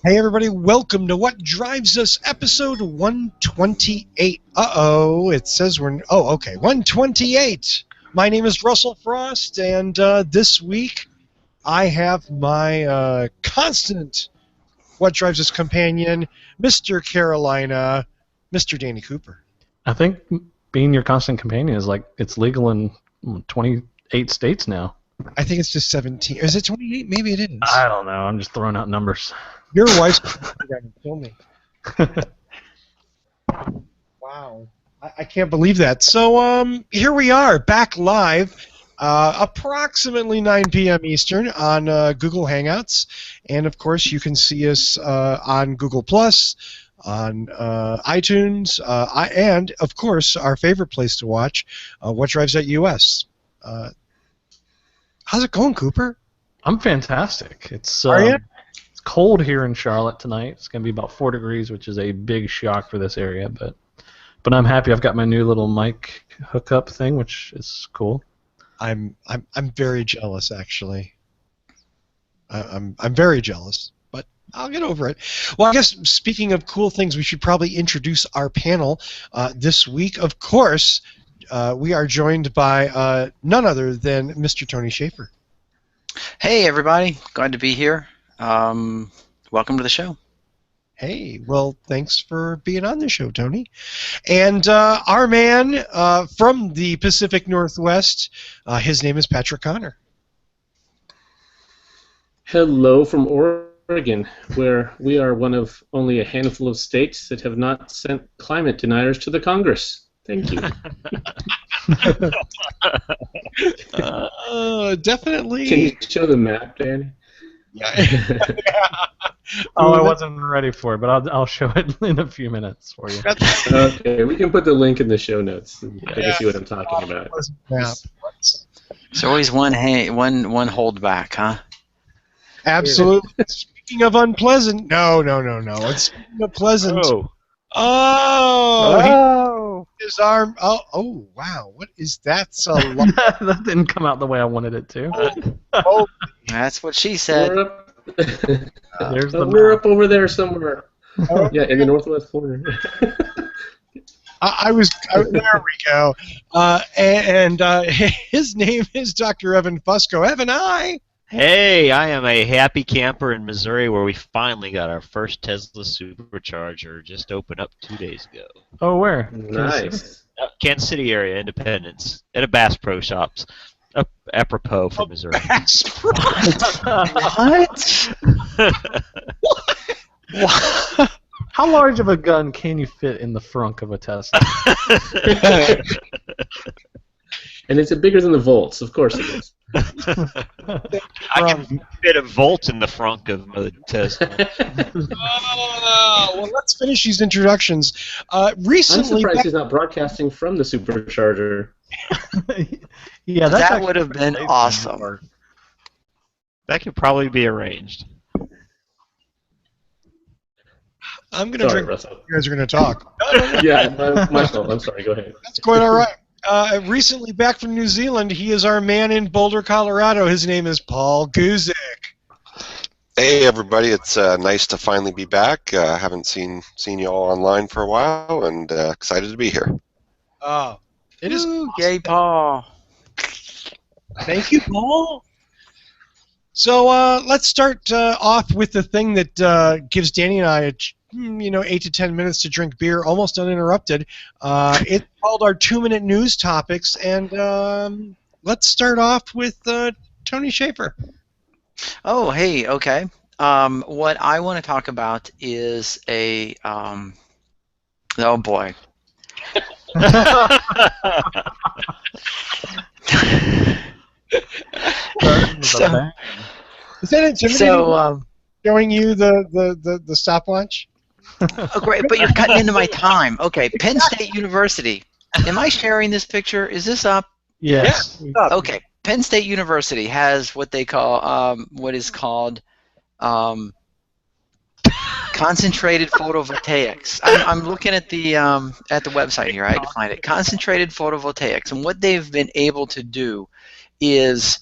Hey everybody, welcome to What Drives Us, episode 128. Uh-oh, it says we're... Oh, okay, 128. My name is Russell Frost, and this week I have my constant What Drives Us companion, Mr. Carolina, Mr. Danny Cooper. I think being your constant companion is like it's legal in 28 states now. I think it's just 17. Is it 28? Maybe it is. I don't know. I'm just throwing out numbers. Your wife's going to kill me. Wow. I can't believe that. So here we are, back live, approximately 9 p.m. Eastern on Google Hangouts. And, of course, you can see us on Google+, on iTunes, and, of course, our favorite place to watch, What Drives at US. How's it going, Cooper? I'm fantastic. Are you? It's cold here in Charlotte tonight. It's going to be about 4 degrees, which is a big shock for this area. But I'm happy. I've got my new little mic hookup thing, which is cool. I'm very jealous, actually. I'm very jealous, but I'll get over it. Well, I guess speaking of cool things, we should probably introduce our panel this week. Of course, we are joined by none other than Mr. Tony Schaefer. Hey, everybody. Glad to be here. Welcome to the show. Hey, well, thanks for being on the show, Tony. And our man from the Pacific Northwest, his name is Patrick Connor. Hello from Oregon, where we are one of only a handful of states that have not sent climate deniers to the Congress. Thank you. Definitely. Can you show the map, Danny? Yeah. I wasn't ready for it, but I'll show it in a few minutes for you. Okay, we can put the link in the show notes. You can see what I'm talking about. So always one hold back, huh? Absolutely. Speaking of unpleasant, no. It's speaking of pleasant. Oh, his arm. Oh, wow. What is that? That didn't come out the way I wanted it to. Oh. That's what she said. We're up over there somewhere. Yeah, in the northwest corner. There we go. And his name is Dr. Evan Fusco. Evan, hi. Hey, I am a happy camper in Missouri where we finally got our first Tesla supercharger just opened up 2 days ago. Oh, where? Nice. Kansas City area, Independence, at a Bass Pro Shops. Apropos for Missouri. Bass Pro. What? How large of a gun can you fit in the frunk of a Tesla? And it's bigger than the Volts, of course it is. I can fit a Volt in the frunk of a Tesla. Well, let's finish these introductions. Recently, I'm surprised he's not broadcasting from the supercharger. Yeah, that would have been awesome. That could probably be arranged. I'm going to drink. Russell. You guys are going to talk. Yeah, my fault. I'm sorry. Go ahead. That's quite all right. Recently back from New Zealand, he is our man in Boulder, Colorado. His name is Paul Guzik. Hey everybody, it's nice to finally be back. Haven't seen you all online for a while, and excited to be here. Oh, it is. Ooh, yay, Paul. Thank you, Paul. So let's start off with the thing that gives Danny and I 8 to 10 minutes to drink beer almost uninterrupted. It's called our 2-minute news topics, and let's start off with Tony Schaefer. Oh, hey, okay. What I want to talk about is a oh boy. Is that intimidating? Showing you the stopwatch? Oh, great, but you're cutting into my time. Okay, Penn State University. Am I sharing this picture? Is this up? Yes. Yeah. Okay, Penn State University has what they call what is called concentrated photovoltaics. I'm looking at the website here. I had to find it. Concentrated photovoltaics, and what they've been able to do is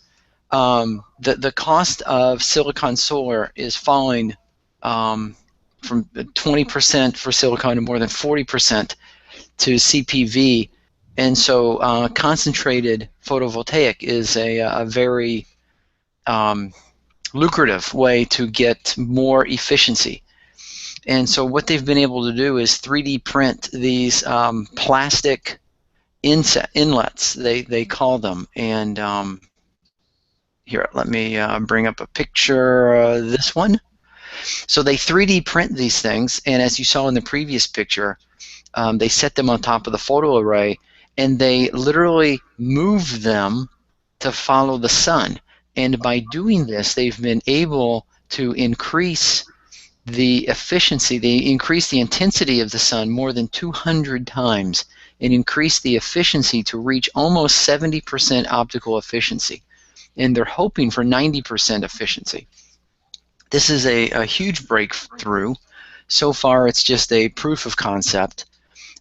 the cost of silicon solar is falling from 20% for silicon to more than 40% to CPV. And so concentrated photovoltaic is a very lucrative way to get more efficiency. And so what they've been able to do is 3D print these plastic inlets, they call them. And here, let me bring up a picture, this one. So they 3D print these things, and as you saw in the previous picture, they set them on top of the photo array, and they literally move them to follow the sun. And by doing this, they've been able to increase the efficiency, they increase the intensity of the sun more than 200 times and increase the efficiency to reach almost 70% optical efficiency. And they're hoping for 90% efficiency. This is a huge breakthrough. So far, it's just a proof of concept.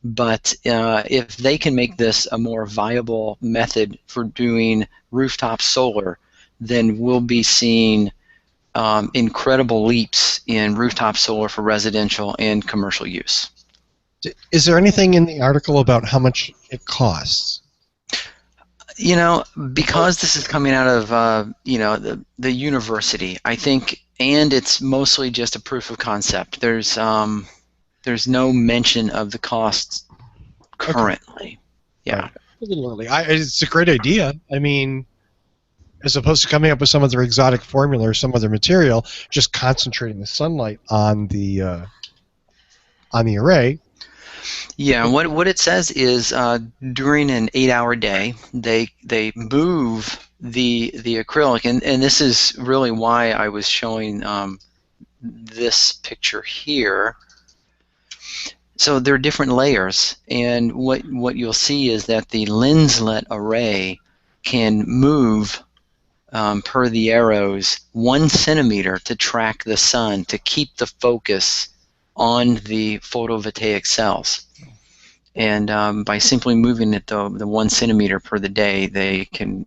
But if they can make this a more viable method for doing rooftop solar, then we'll be seeing incredible leaps in rooftop solar for residential and commercial use. Is there anything in the article about how much it costs? You know, because this is coming out of you know, the university, I think, and it's mostly just a proof of concept. There's no mention of the costs currently. Okay. Yeah. A little early. It's a great idea. I mean, as opposed to coming up with some other exotic formula or some other material, just concentrating the sunlight on the array. Yeah, what it says is during an 8-hour day, they move the acrylic, and this is really why I was showing this picture here. So there are different layers, and what you'll see is that the lenslet array can move per the arrows 1 centimeter to track the sun, to keep the focus on the photovoltaic cells. And by simply moving it the 1 centimeter per the day, they can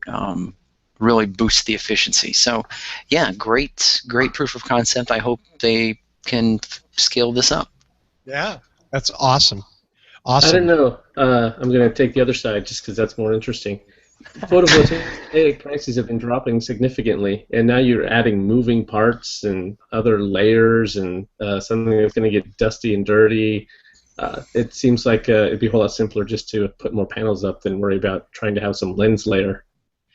really boost the efficiency. So yeah, great proof of concept. I hope they can scale this up. Yeah, that's awesome. I don't know. I'm going to take the other side just because that's more interesting. Photovoltaic prices have been dropping significantly, and now you're adding moving parts and other layers and something that's going to get dusty and dirty. It seems like it'd be a whole lot simpler just to put more panels up than worry about trying to have some lens layer.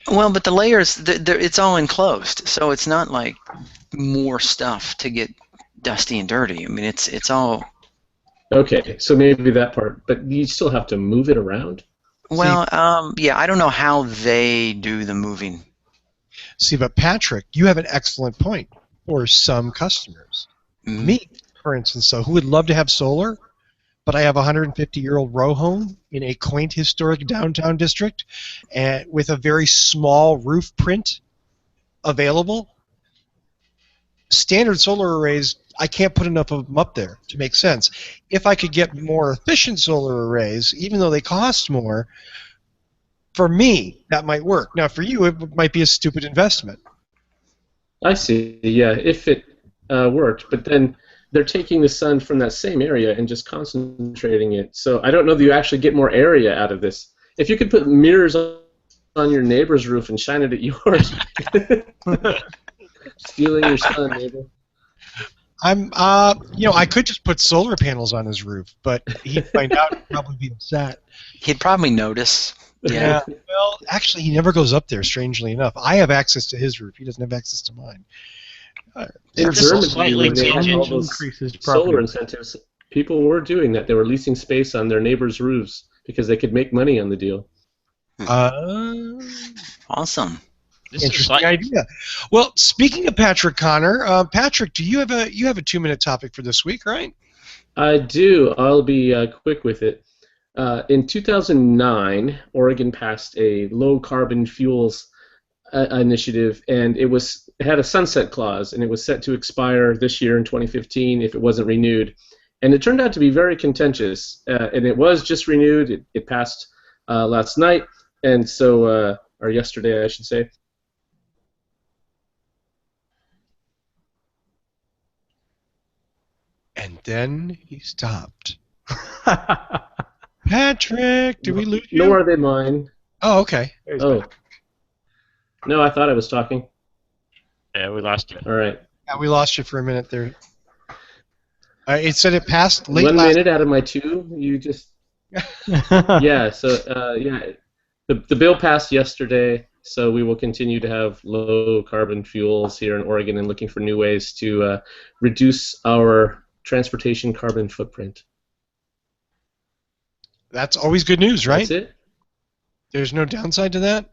Well, but the layers, it's all enclosed, so it's not like more stuff to get dusty and dirty. I mean, it's all... Okay, so maybe that part, but you still have to move it around? Well, yeah, I don't know how they do the moving. See, but Patrick, you have an excellent point for some customers. Mm-hmm. Me, for instance, so who would love to have solar, but I have a 150-year-old row home in a quaint historic downtown district and with a very small roof print available. Standard solar arrays, I can't put enough of them up there to make sense. If I could get more efficient solar arrays, even though they cost more, for me, that might work. Now, for you, it might be a stupid investment. I see, yeah, if it worked, but then they're taking the sun from that same area and just concentrating it. So I don't know that you actually get more area out of this. If you could put mirrors on your neighbor's roof and shine it at yours, stealing your sun, neighbor. I could just put solar panels on his roof, but he'd find out and probably be upset. He'd probably notice. Yeah. Well, actually, he never goes up there, strangely enough. I have access to his roof. He doesn't have access to mine. In Germany, when they had all those increases solar incentives, people were doing that. They were leasing space on their neighbors' roofs because they could make money on the deal. Awesome. Interesting idea. Well, speaking of Patrick Connor, Patrick, do you have a 2-minute topic for this week, right? I do. I'll be quick with it. In 2009, Oregon passed a low carbon fuels initiative, and it had a sunset clause, and it was set to expire this year in 2015 if it wasn't renewed. And it turned out to be very contentious, and it was just renewed. It passed last night, and so or yesterday, I should say. And then he stopped. Patrick, did we lose you? Nor are they mine. Oh, okay. Oh. No, I thought I was talking. Yeah, we lost you. All right. Yeah, we lost you for a minute there. It said it passed late 1 last. minute out of my 2. You just. Yeah. So the bill passed yesterday. So we will continue to have low carbon fuels here in Oregon and looking for new ways to reduce our transportation carbon footprint. That's always good news, right? That's it. There's no downside to that?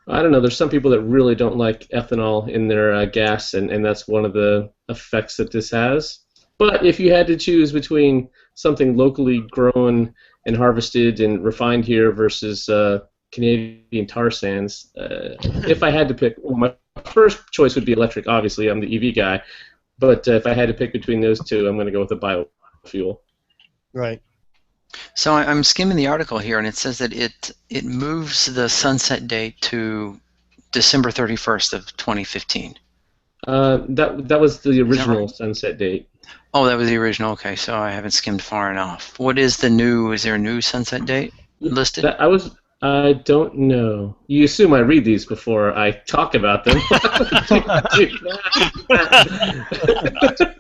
I don't know. There's some people that really don't like ethanol in their gas, and that's one of the effects that this has. But if you had to choose between something locally grown and harvested and refined here versus Canadian tar sands, if I had to pick, well, my first choice would be electric. Obviously, I'm the EV guy. But if I had to pick between those two, I'm going to go with the biofuel. Right. So I'm skimming the article here, and it says that it moves the sunset date to December 31st of 2015. That was the original sunset date. Oh, that was the original. Okay, so I haven't skimmed far enough. What is the new? Is there a new sunset date listed? I don't know. You assume I read these before I talk about them.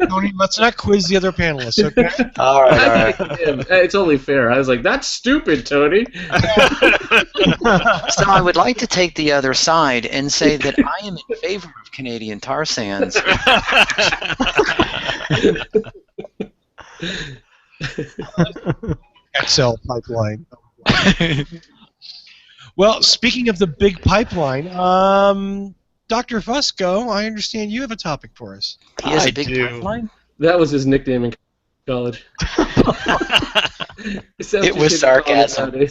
Tony, let's not quiz the other panelists, okay? All right. It's only fair. I was like, that's stupid, Tony. So I would like to take the other side and say that I am in favor of Canadian tar sands. XL pipeline. Well, speaking of the big pipeline, Dr. Fusco, I understand you have a topic for us. He has I a big do. pipeline? That was his nickname in college. It was sarcasm.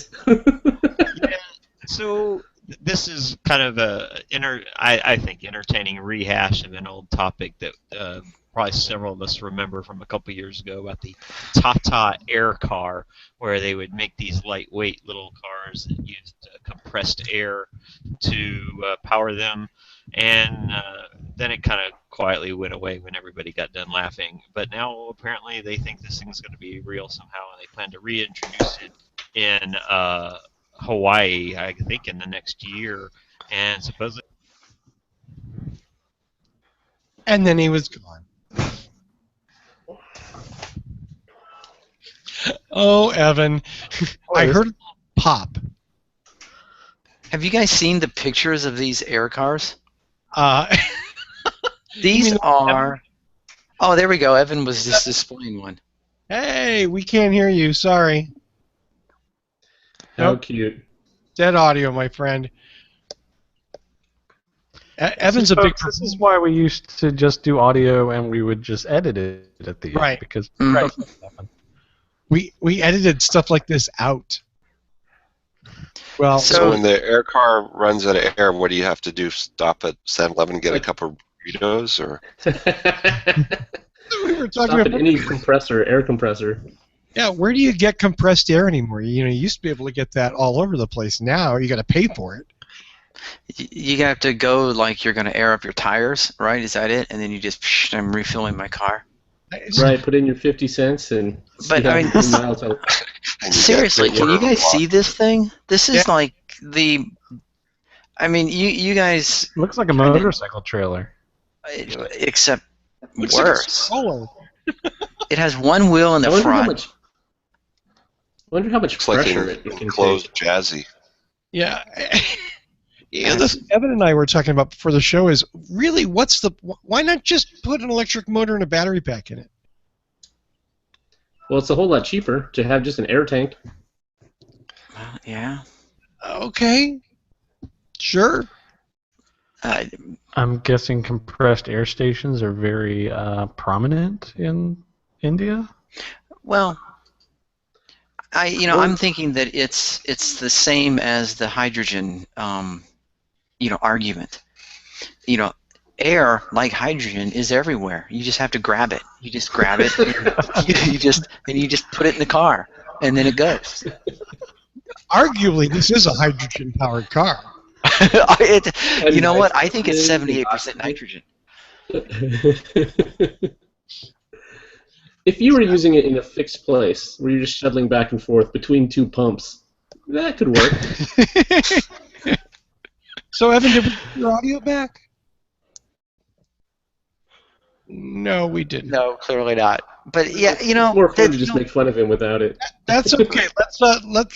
So this is kind of I think entertaining rehash of an old topic that probably several of us remember from a couple years ago about the Tata Air Car, where they would make these lightweight little cars that used compressed air to power them, and then it kind of quietly went away when everybody got done laughing. But now apparently they think this thing's going to be real somehow, and they plan to reintroduce it in Hawaii, I think, in the next year, and supposedly. And then he was gone. Oh, Evan. I heard a pop. Have you guys seen the pictures of these air cars? These mean are... Oh, there we go. Evan was just displaying one. Hey, we can't hear you. Sorry. How Nope. cute. Dead audio, my friend. Evan's a big... This is why we used to just do audio and we would just edit it at the end. Right. Because Right. We edited stuff like this out. Well, So when the air car runs out of air, what do you have to do? Stop at 7-Eleven and get a couple of burritos, or? we were talking Stop at about... any compressor, air compressor. Yeah, where do you get compressed air anymore? You used to be able to get that all over the place. Now you got to pay for it. You have to go like you're going to air up your tires, right? Is that it? And then you just, I'm refilling my car. Right, put in your 50 cents and But, see how I mean, many miles out. And you Seriously, get can you guys water see this thing? This is Yeah. like the... I mean, you guys... it looks like a motorcycle trailer. Except Looks like a worse. stroller. It has one wheel in I the wonder front. how much Looks like pressure an it can enclosed take. Jazzy. Yeah. Yeah, this Evan and I were talking about before the show is really why not just put an electric motor and a battery pack in it? Well, it's a whole lot cheaper to have just an air tank. Well, yeah. Okay. Sure. I'm guessing compressed air stations are very prominent in India. Well, I'm thinking that it's the same as the hydrogen, argument. Air, like hydrogen, is everywhere. You just have to grab it. You just grab it, and you just put it in the car, and then it goes. Arguably, this is a hydrogen-powered car. You know what? I think it's 78% nitrogen. if you were using it in a fixed place where you're just shuttling back and forth between two pumps, that could work. So, Evan, did we get your audio back? No, we didn't. No, clearly not. But yeah, you know, It's more fun to that- just make fun of him without it. That's okay.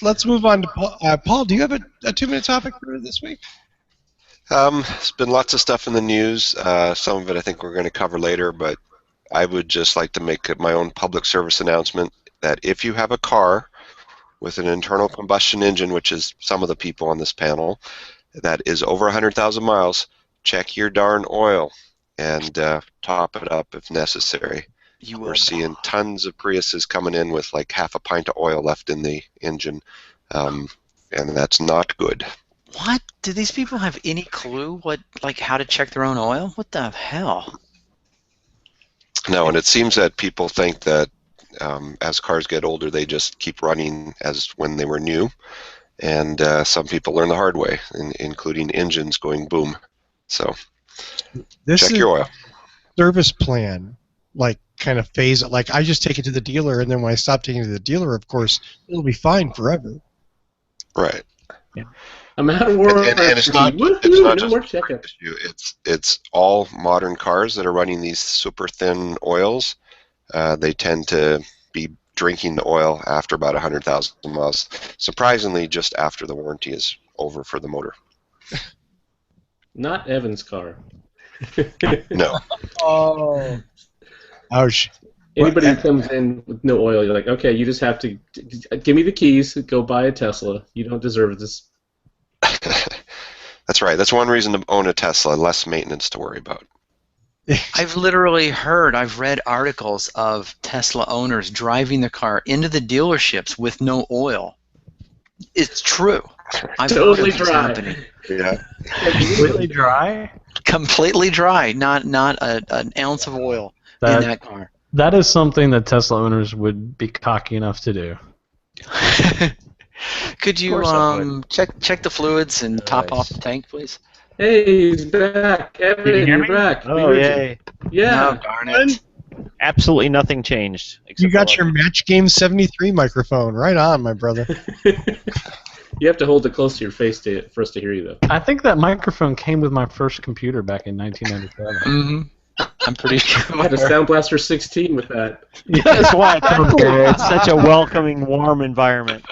Let's move on to Paul. Paul, do you have a 2-minute topic for this week? There's been lots of stuff in the news. Some of it I think we're going to cover later, but I would just like to make my own public service announcement that if you have a car with an internal combustion engine, which is some of the people on this panel, that is over 100,000 miles, check your darn oil and top it up if necessary. you We're will. seeing tons of Priuses coming in with like half a pint of oil left in the engine, and that's not good. What? Do these people have any clue how to check their own oil? What the hell? No, and it seems that people think that as cars get older, they just keep running as when they were new, and some people learn the hard way, including engines going boom. So This check is your oil. service plan, like kind of phase it. Like I just take it to the dealer, and then when I stop taking it to the dealer, of course, it'll be fine forever. Right. I'm out of work. And it's not Woohoo, no no more just checkup. issue. It's all modern cars that are running these super thin oils. They tend to be drinking the oil after about 100,000 miles. Surprisingly, just after the warranty is over for the motor. Not Evan's car. No. Oh. Ouch. Anybody who comes in with no oil, you're like, okay, you just have to give me the keys, go buy a Tesla. You don't deserve this. That's right. That's one reason to own a Tesla. Less maintenance to worry about. I've read articles of Tesla owners driving the car into the dealerships with no oil. It's true. I've Totally heard of this dry. happening. Yeah. Completely dry? Completely dry, not an ounce of oil in That, that car. that is something that Tesla owners would be cocky enough to do. Could you course I would. check the fluids and top off the tank, please? Hey, he's back. Evan, Can you hear you're me? back. Oh, We heard you. yay. Yeah. No, darn it. Absolutely nothing changed. You except got for, your Match Game 73 microphone. Right on, my brother. You have to hold it close to your face for us to hear you, though. I think that microphone came with my first computer back in 1997. Mm-hmm. I'm pretty I had a sure. Sound Blaster 16 with that. That's why it's up there. It's such a welcoming, warm environment.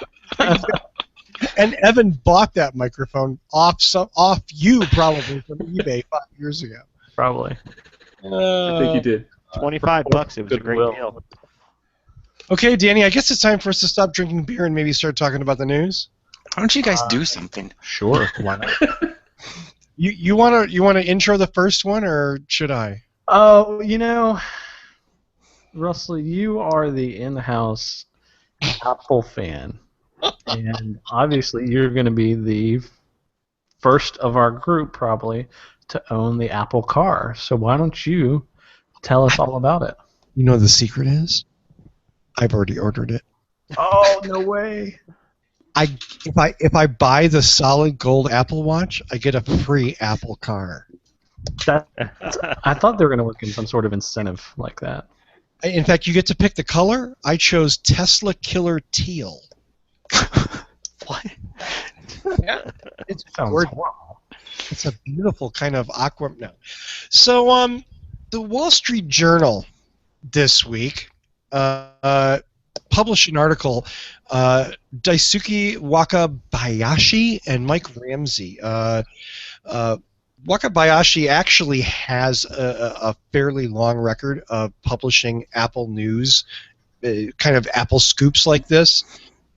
And Evan bought that microphone off you probably from eBay 5 years ago. Probably. I think you did. $25. It was a great Goodwill. deal. Okay, Danny, I guess it's time for us to stop drinking beer and maybe start talking about the news. Why don't you guys do something? Sure. Why not? You wanna intro the first one, or should I? Oh, Russell, you are the in-house Apple fan, and obviously you're going to be the first of our group probably to own the Apple car. So why don't you tell us all about it? You know the secret is? I've already ordered it. Oh, no way. If I buy the solid gold Apple Watch, I get a free Apple car. I thought they were going to work in some sort of incentive like that. In fact, you get to pick the color. I chose Tesla Killer Teal. What? It's Sounds gorgeous. horrible. It's a beautiful kind of aqua. No. So, the Wall Street Journal this week published an article. Daisuke Wakabayashi and Mike Ramsey. Wakabayashi actually has a fairly long record of publishing Apple news, kind of Apple scoops like this.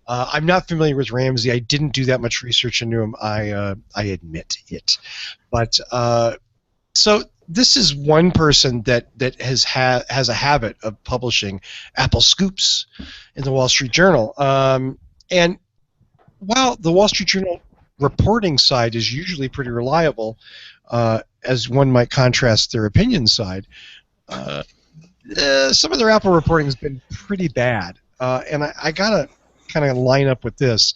I'm not familiar with Ramsey. I didn't do that much research into him. I admit it. But so this is one person that has a habit of publishing Apple scoops in the Wall Street Journal. And while the Wall Street Journal reporting side is usually pretty reliable, as one might contrast their opinion side, some of their Apple reporting has been pretty bad. And I gotta kind of line up with this.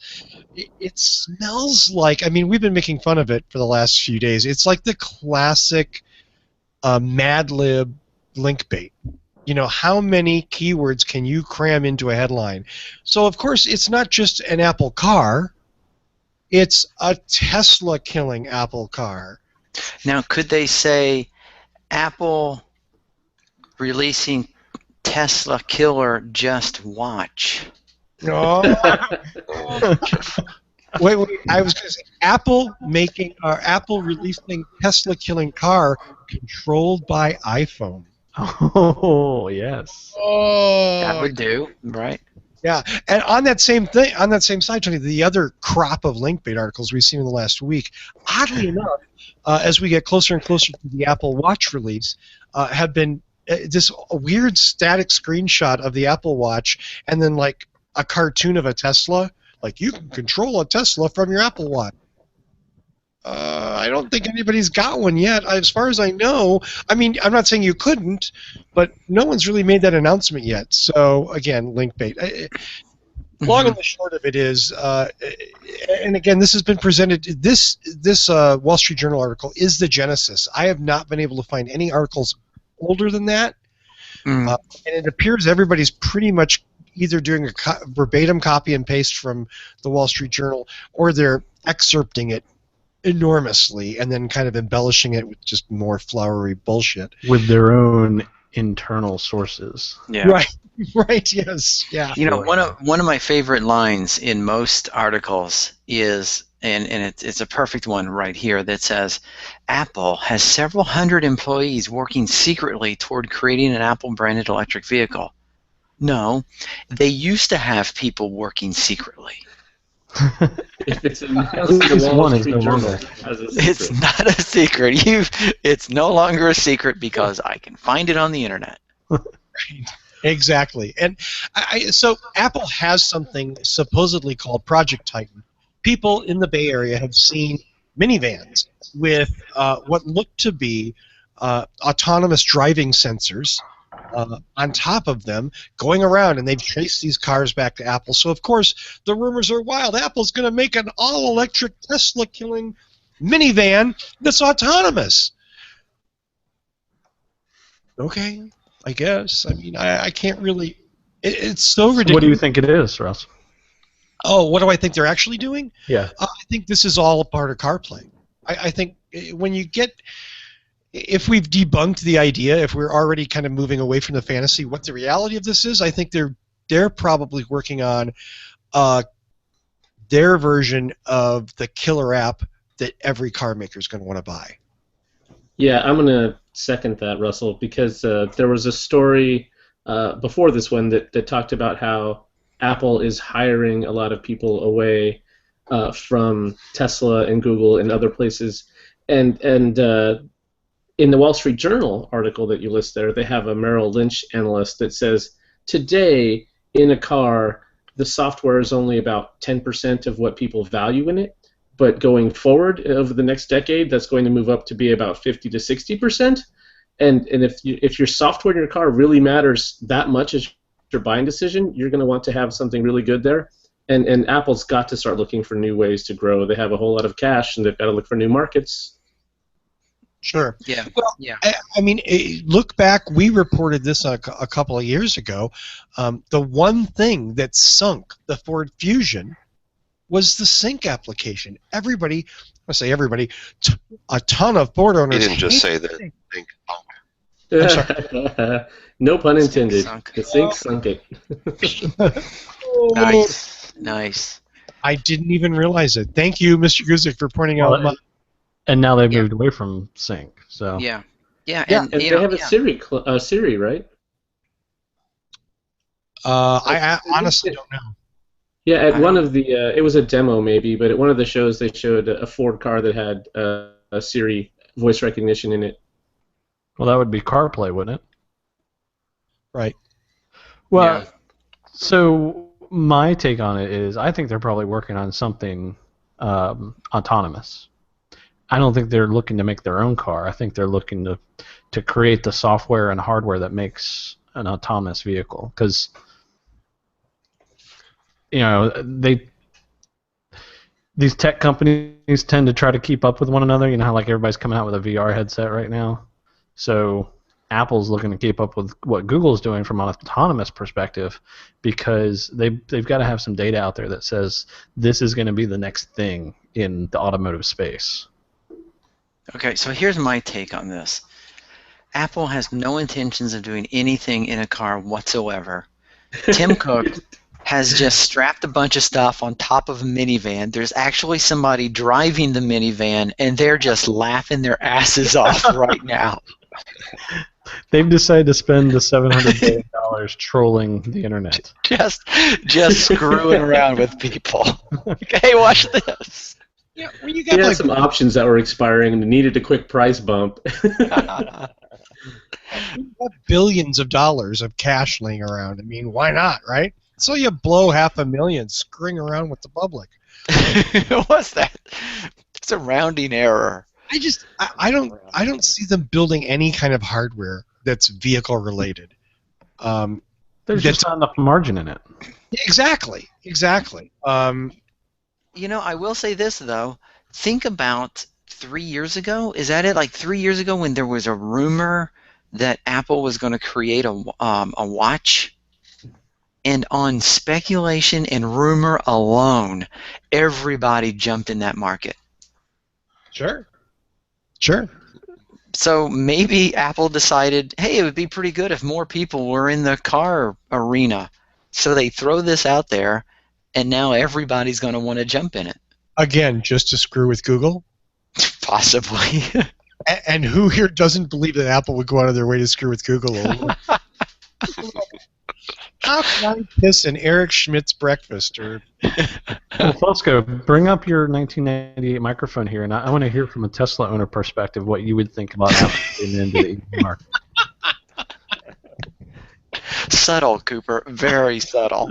It smells like, I mean, we've been making fun of it for the last few days. It's like the classic Mad Lib link bait. You know, how many keywords can you cram into a headline? So, of course, it's not just an Apple car. It's a Tesla killing Apple car. Now, could they say Apple releasing Tesla killer, just watch? No. Wait. I was going to say Apple releasing Tesla killing car controlled by iPhone. Oh, yes. Oh, That would do, right? yeah. And on that same thing, on that same side, Tony, the other crop of link bait articles we've seen in the last week, oddly enough, as we get closer and closer to the Apple Watch release, have been this weird static screenshot of the Apple Watch, and then like a cartoon of a Tesla. Like, you can control a Tesla from your Apple Watch. I don't think anybody's got one yet. As far as I know, I mean, I'm not saying you couldn't, but no one's really made that announcement yet. So, again, link bait. Long and the short of it is, and again, this has been presented, this Wall Street Journal article is the genesis. I have not been able to find any articles older than that. And it appears everybody's pretty much either doing a verbatim copy and paste from the Wall Street Journal, or they're excerpting it enormously and then kind of embellishing it with just more flowery bullshit. With their own internal sources. Yeah. Right, yes. Yeah. You know, one of my favorite lines in most articles is, and it's a perfect one right here, that says, Apple has several hundred employees working secretly toward creating an Apple-branded electric vehicle. No, they used to have people working secretly. If it's announced in the Wall Street Journal as a secret. It's not a secret. It's no longer a secret because I can find it on the internet. Exactly. And so Apple has something supposedly called Project Titan. People in the Bay Area have seen minivans with what look to be autonomous driving sensors on top of them going around, and they've traced these cars back to Apple. So, of course, the rumors are wild. Apple's going to make an all-electric Tesla-killing minivan that's autonomous. Okay, I guess. I mean, I can't really... It's so ridiculous. What do you think it is, Russ? Oh, what do I think they're actually doing? Yeah. I think this is all a part of CarPlay. I think when you get... If we've debunked the idea, if we're already kind of moving away from the fantasy, what the reality of this is, I think they're probably working on their version of the killer app that every car maker is going to want to buy. Yeah, I'm going to second that, Russell, because there was a story before this one that talked about how Apple is hiring a lot of people away from Tesla and Google and other places, and in the Wall Street Journal article that you list there, they have a Merrill Lynch analyst that says, today, in a car, the software is only about 10% of what people value in it, but going forward over the next decade, that's going to move up to be about 50 to 60%. And if your software in your car really matters that much as your buying decision, you're going to want to have something really good there. And Apple's got to start looking for new ways to grow. They have a whole lot of cash, and they've got to look for new markets. Sure. Yeah. Well, yeah. I mean, look back. We reported this a couple of years ago. The one thing that sunk the Ford Fusion was the sync application. Everybody, I say everybody, a ton of Ford owners. He didn't just say that. Think. I'm sorry. No pun intended. The sync sunk it. Nice. I didn't even realize it. Thank you, Mr. Guzik, for pointing out my... And now they've moved away from sync. So Yeah. And they have a Siri, right? I honestly don't know. Yeah, at one of the it was a demo maybe, but at one of the shows they showed a Ford car that had a Siri voice recognition in it. Well, that would be CarPlay, wouldn't it? Right. Well, Yeah. so my take on it is I think they're probably working on something autonomous. I don't think they're looking to make their own car. I think they're looking to create the software and hardware that makes an autonomous vehicle. Because, you know, these tech companies tend to try to keep up with one another. You know how like everybody's coming out with a VR headset right now? So Apple's looking to keep up with what Google's doing from an autonomous perspective, because they've got to have some data out there that says this is going to be the next thing in the automotive space. Okay, so here's my take on this. Apple has no intentions of doing anything in a car whatsoever. Tim Cook has just strapped a bunch of stuff on top of a minivan. There's actually somebody driving the minivan, and they're just laughing their asses off right now. They've decided to spend the $700 billion trolling the internet. Just screwing around with people. Hey, watch this. Yeah, when you He got had like some options that were expiring and needed a quick price bump. billions of dollars of cash laying around, I mean, why not, right? So you blow $500,000 screwing around with the public. What's that? It's a rounding error. I don't see them building any kind of hardware that's vehicle related. There's just not enough margin in it. Exactly. You know, I will say this, though. Think about 3 years ago. Is that it? Like 3 years ago when there was a rumor that Apple was going to create a watch? And on speculation and rumor alone, everybody jumped in that market. Sure. So maybe Apple decided, hey, it would be pretty good if more people were in the car arena. So they throw this out there, and now everybody's going to want to jump in it. Again, just to screw with Google? Possibly. And who here doesn't believe that Apple would go out of their way to screw with Google? How can I piss an Eric Schmidt's breakfast? Or Well, Fosco, bring up your 1998 microphone here, and I want to hear from a Tesla owner perspective what you would think about Apple getting into the EV market. Subtle, Cooper. Very subtle.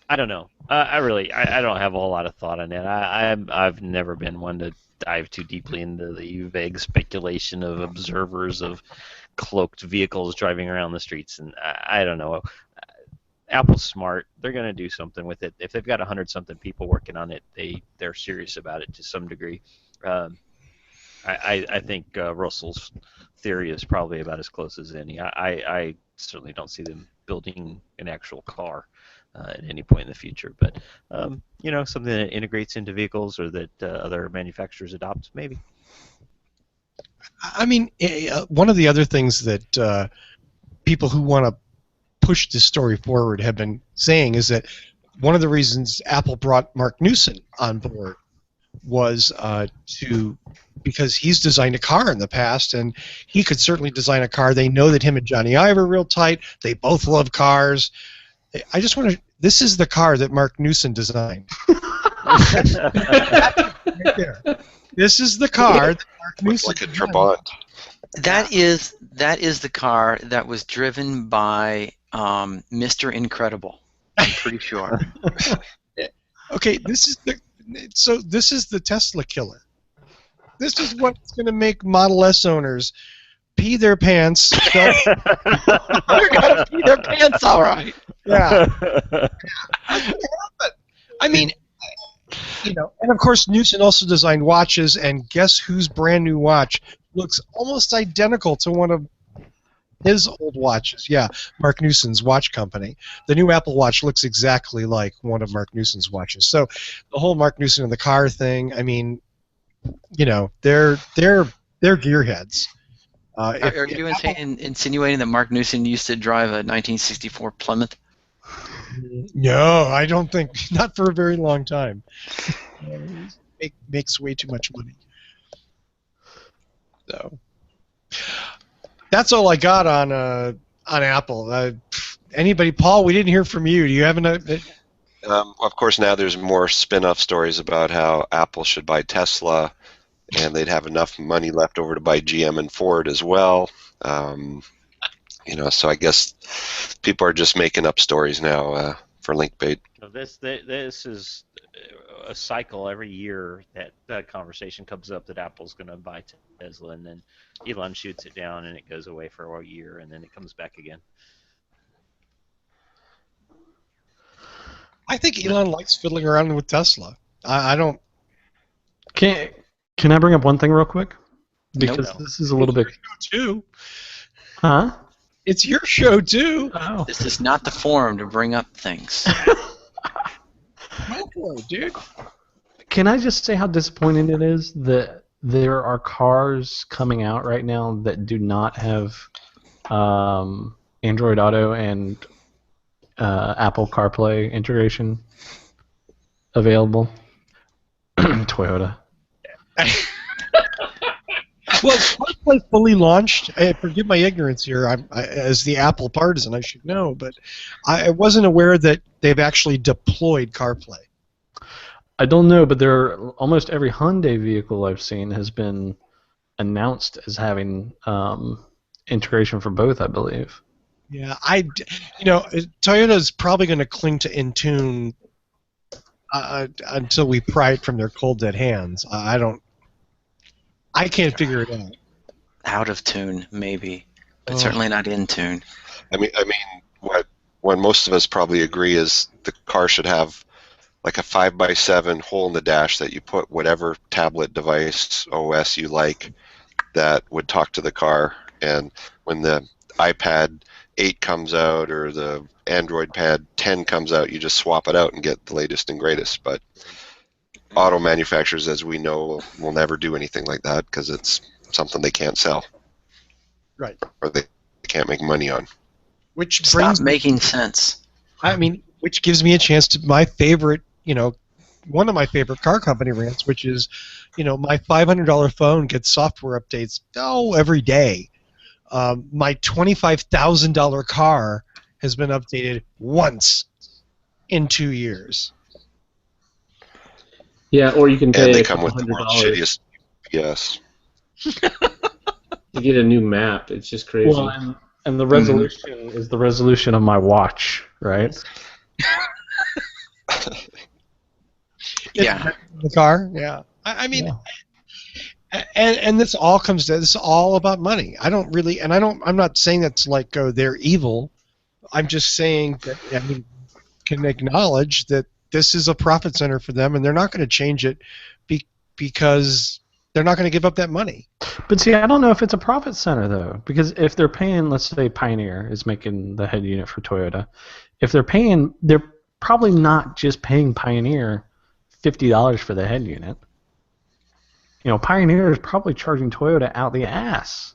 I don't know. I don't have a whole lot of thought on it. I've never been one to dive too deeply into the vague speculation of observers of cloaked vehicles driving around the streets, and I don't know. Apple's smart. They're going to do something with it. If they've got 100-something people working on it, they're serious about it to some degree. I think Russell's theory is probably about as close as any. I certainly don't see them building an actual car at any point in the future. But something that integrates into vehicles or that other manufacturers adopt, maybe. I mean, one of the other things that people who want to push this story forward have been saying is that one of the reasons Apple brought Mark Newson on board was because he's designed a car in the past, and he could certainly design a car. They know that him and Johnny Ive are real tight. They both love cars. I just want to. This is the car that Mark Newson designed. Right there. This is the car that Mark Looks Newson like a designed. Trabant. That is the car that was driven by Mr. Incredible. I'm pretty sure. Okay, this is the Tesla killer. This is what's going to make Model S owners pee their pants. They're gonna pee their pants, all right. Yeah. I mean, and of course Newson also designed watches, and guess whose brand new watch looks almost identical to one of his old watches. Yeah, Mark Newson's watch company. The new Apple Watch looks exactly like one of Mark Newson's watches. So the whole Mark Newson and the car thing, I mean, they're gearheads. Are you insinuating that Mark Newson used to drive a 1964 Plymouth? No, I don't think. Not for a very long time. Makes way too much money. So that's all I got on Apple. Anybody, Paul? We didn't hear from you. Do you have Of course, now there's more spin-off stories about how Apple should buy Tesla, and they'd have enough money left over to buy GM and Ford as well. So I guess people are just making up stories now for LinkBait. So this is a cycle every year that conversation comes up that Apple's going to buy Tesla, and then Elon shoots it down and it goes away for a year, and then it comes back again. I think Elon likes fiddling around with Tesla. I don't. Can I bring up one thing real quick? Because Nope. this is a little bit. Too. Huh? It's your show too. Oh. This is not the forum to bring up things. Go for it, dude. Can I just say how disappointing it is that there are cars coming out right now that do not have Android Auto and Apple CarPlay integration available? Toyota. Well, CarPlay fully launched. Forgive my ignorance here. As the Apple partisan, I should know, but I wasn't aware that they've actually deployed CarPlay. I don't know, but almost every Hyundai vehicle I've seen has been announced as having integration for both, I believe. Yeah, Toyota's probably going to cling to Intune until we pry it from their cold dead hands. I can't figure it out. Out of tune, maybe, but Oh. certainly not in tune. I mean, what most of us probably agree is the car should have like a 5x7 hole in the dash that you put whatever tablet device OS you like that would talk to the car, and when the iPad 8 comes out or the Android Pad 10 comes out, you just swap it out and get the latest and greatest. But auto manufacturers, as we know, will never do anything like that because it's something they can't sell. Right. Or they can't make money on. Which Stop brings making sense. which gives me a chance to my favorite, one of my favorite car company rants, which is, my $500 phone gets software updates every day. My $25,000 car has been updated once in 2 years. Yeah, or you can pay And they a come couple with the world's $100 shittiest UPS. to get a new map. It's just crazy. Well, and the resolution is the resolution of my watch, right? Yeah. The car, yeah. And this all comes to this is all about money. I'm not saying that's like they're evil. I'm just saying that can acknowledge that this is a profit center for them, and they're not going to change it because they're not going to give up that money. But see, I don't know if it's a profit center though, because if they're paying, let's say Pioneer is making the head unit for Toyota, if they're probably not just paying Pioneer $50 for the head unit. Pioneer is probably charging Toyota out the ass.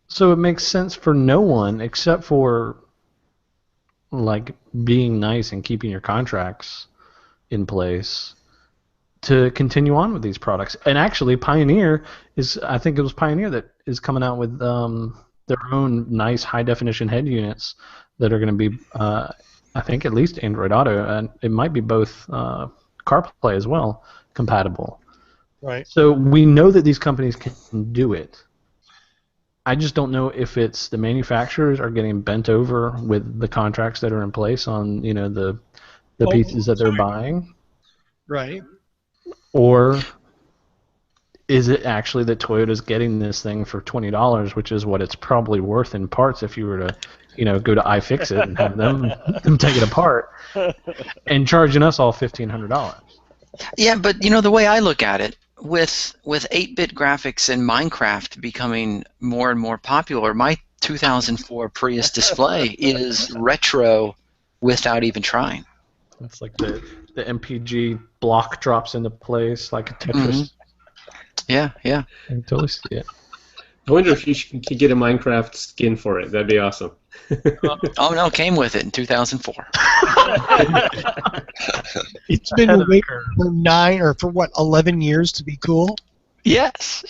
So it makes sense for no one except for like being nice and keeping your contracts in place to continue on with these products. And actually I think it was Pioneer that is coming out with their own nice high definition head units that are going to be I think at least Android Auto, and it might be both CarPlay as well, compatible. Right. So we know that these companies can do it. I just don't know if it's the manufacturers are getting bent over with the contracts that are in place on the pieces that they're buying, Right. or is it actually that Toyota's getting this thing for $20, which is what it's probably worth in parts if you were to go to iFixit and have them take it apart, and charging us all $1,500. Yeah, but the way I look at it, with 8-bit graphics and Minecraft becoming more and more popular, my 2004 Prius display is retro without even trying. It's like the MPG block drops into place like a Tetris. Yeah. I can totally see it. I wonder if you could get a Minecraft skin for it. That'd be awesome. Oh no, it came with it in 2004. It's been waiting for 11 years to be cool. Yes,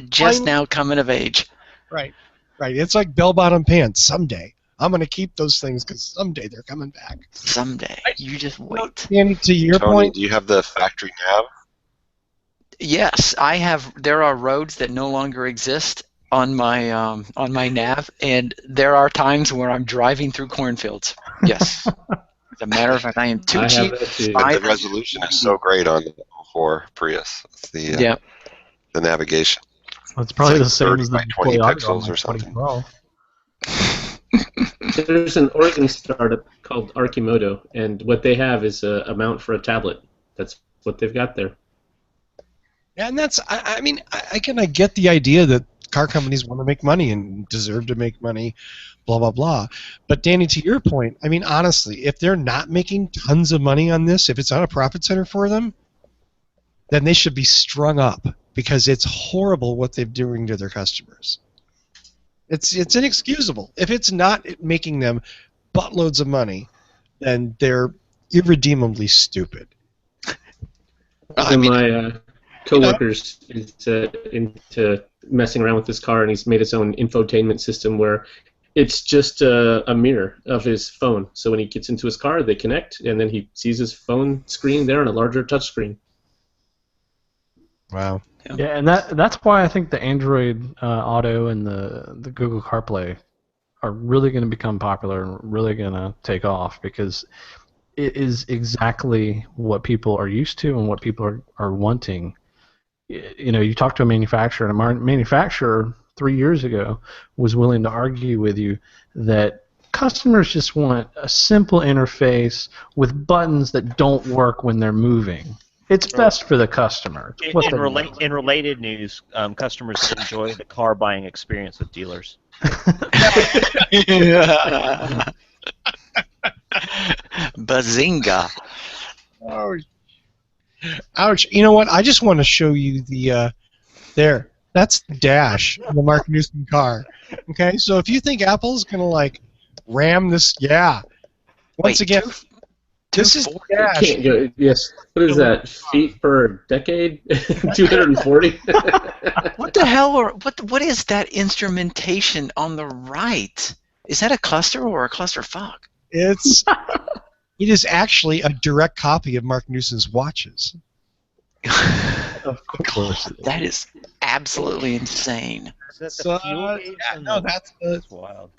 just now coming of age. Right. It's like bell-bottom pants. Someday I'm going to keep those things because someday they're coming back. Someday, you just wait. Danny, to your Tony, point, do you have the factory nav? Yes, I have. There are roads that no longer exist on my nav, and there are times where I'm driving through cornfields. Yes. As a matter of fact, I am too I cheap. have that too. But the resolution is so great on the 04 Prius. It's the navigation. Well, it's probably It's the like same as 30 the by 20 Toyota pixels on or something. 2012. There's an Oregon startup called Archimoto, and what they have is a mount for a tablet. That's what they've got there. And that's, I mean, I get the idea that car companies want to make money and deserve to make money, blah, blah, blah. But Danny, to your point, I mean, honestly, if they're not making tons of money on this, if it's not a profit center for them, then they should be strung up because it's horrible what they're doing to their customers. It's inexcusable. If it's not making them buttloads of money, then they're irredeemably stupid. One of my coworkers is into messing around with his car, and he's made his own infotainment system where it's just a mirror of his phone. So when he gets into his car, they connect, and then he sees his phone screen there on a larger touchscreen. Wow. Yeah, and that's why I think the Android Auto and the Google CarPlay are really going to become popular and really going to take off because it is exactly what people are used to and what people are wanting. You know, you talk to a manufacturer, and a manufacturer 3 years ago was willing to argue with you that customers just want a simple interface with buttons that don't work when they're moving. It's best for the customer. In related news, customers enjoy the car buying experience with dealers. Bazinga! Ouch. Ouch. You know what? I just want to show you the there. That's the dash in the Mark Newson car. Okay, so if you think Apple's gonna like ram this, yeah. Once again, this is the dash. Can't go, yes. What is that? Feet per decade? 240. What the hell? What is that instrumentation on the right? Is that a cluster or a clusterfuck? It is actually a direct copy of Mark Newson's watches. Of course. That is absolutely insane. Is that the fuel gauge? No, that's wild.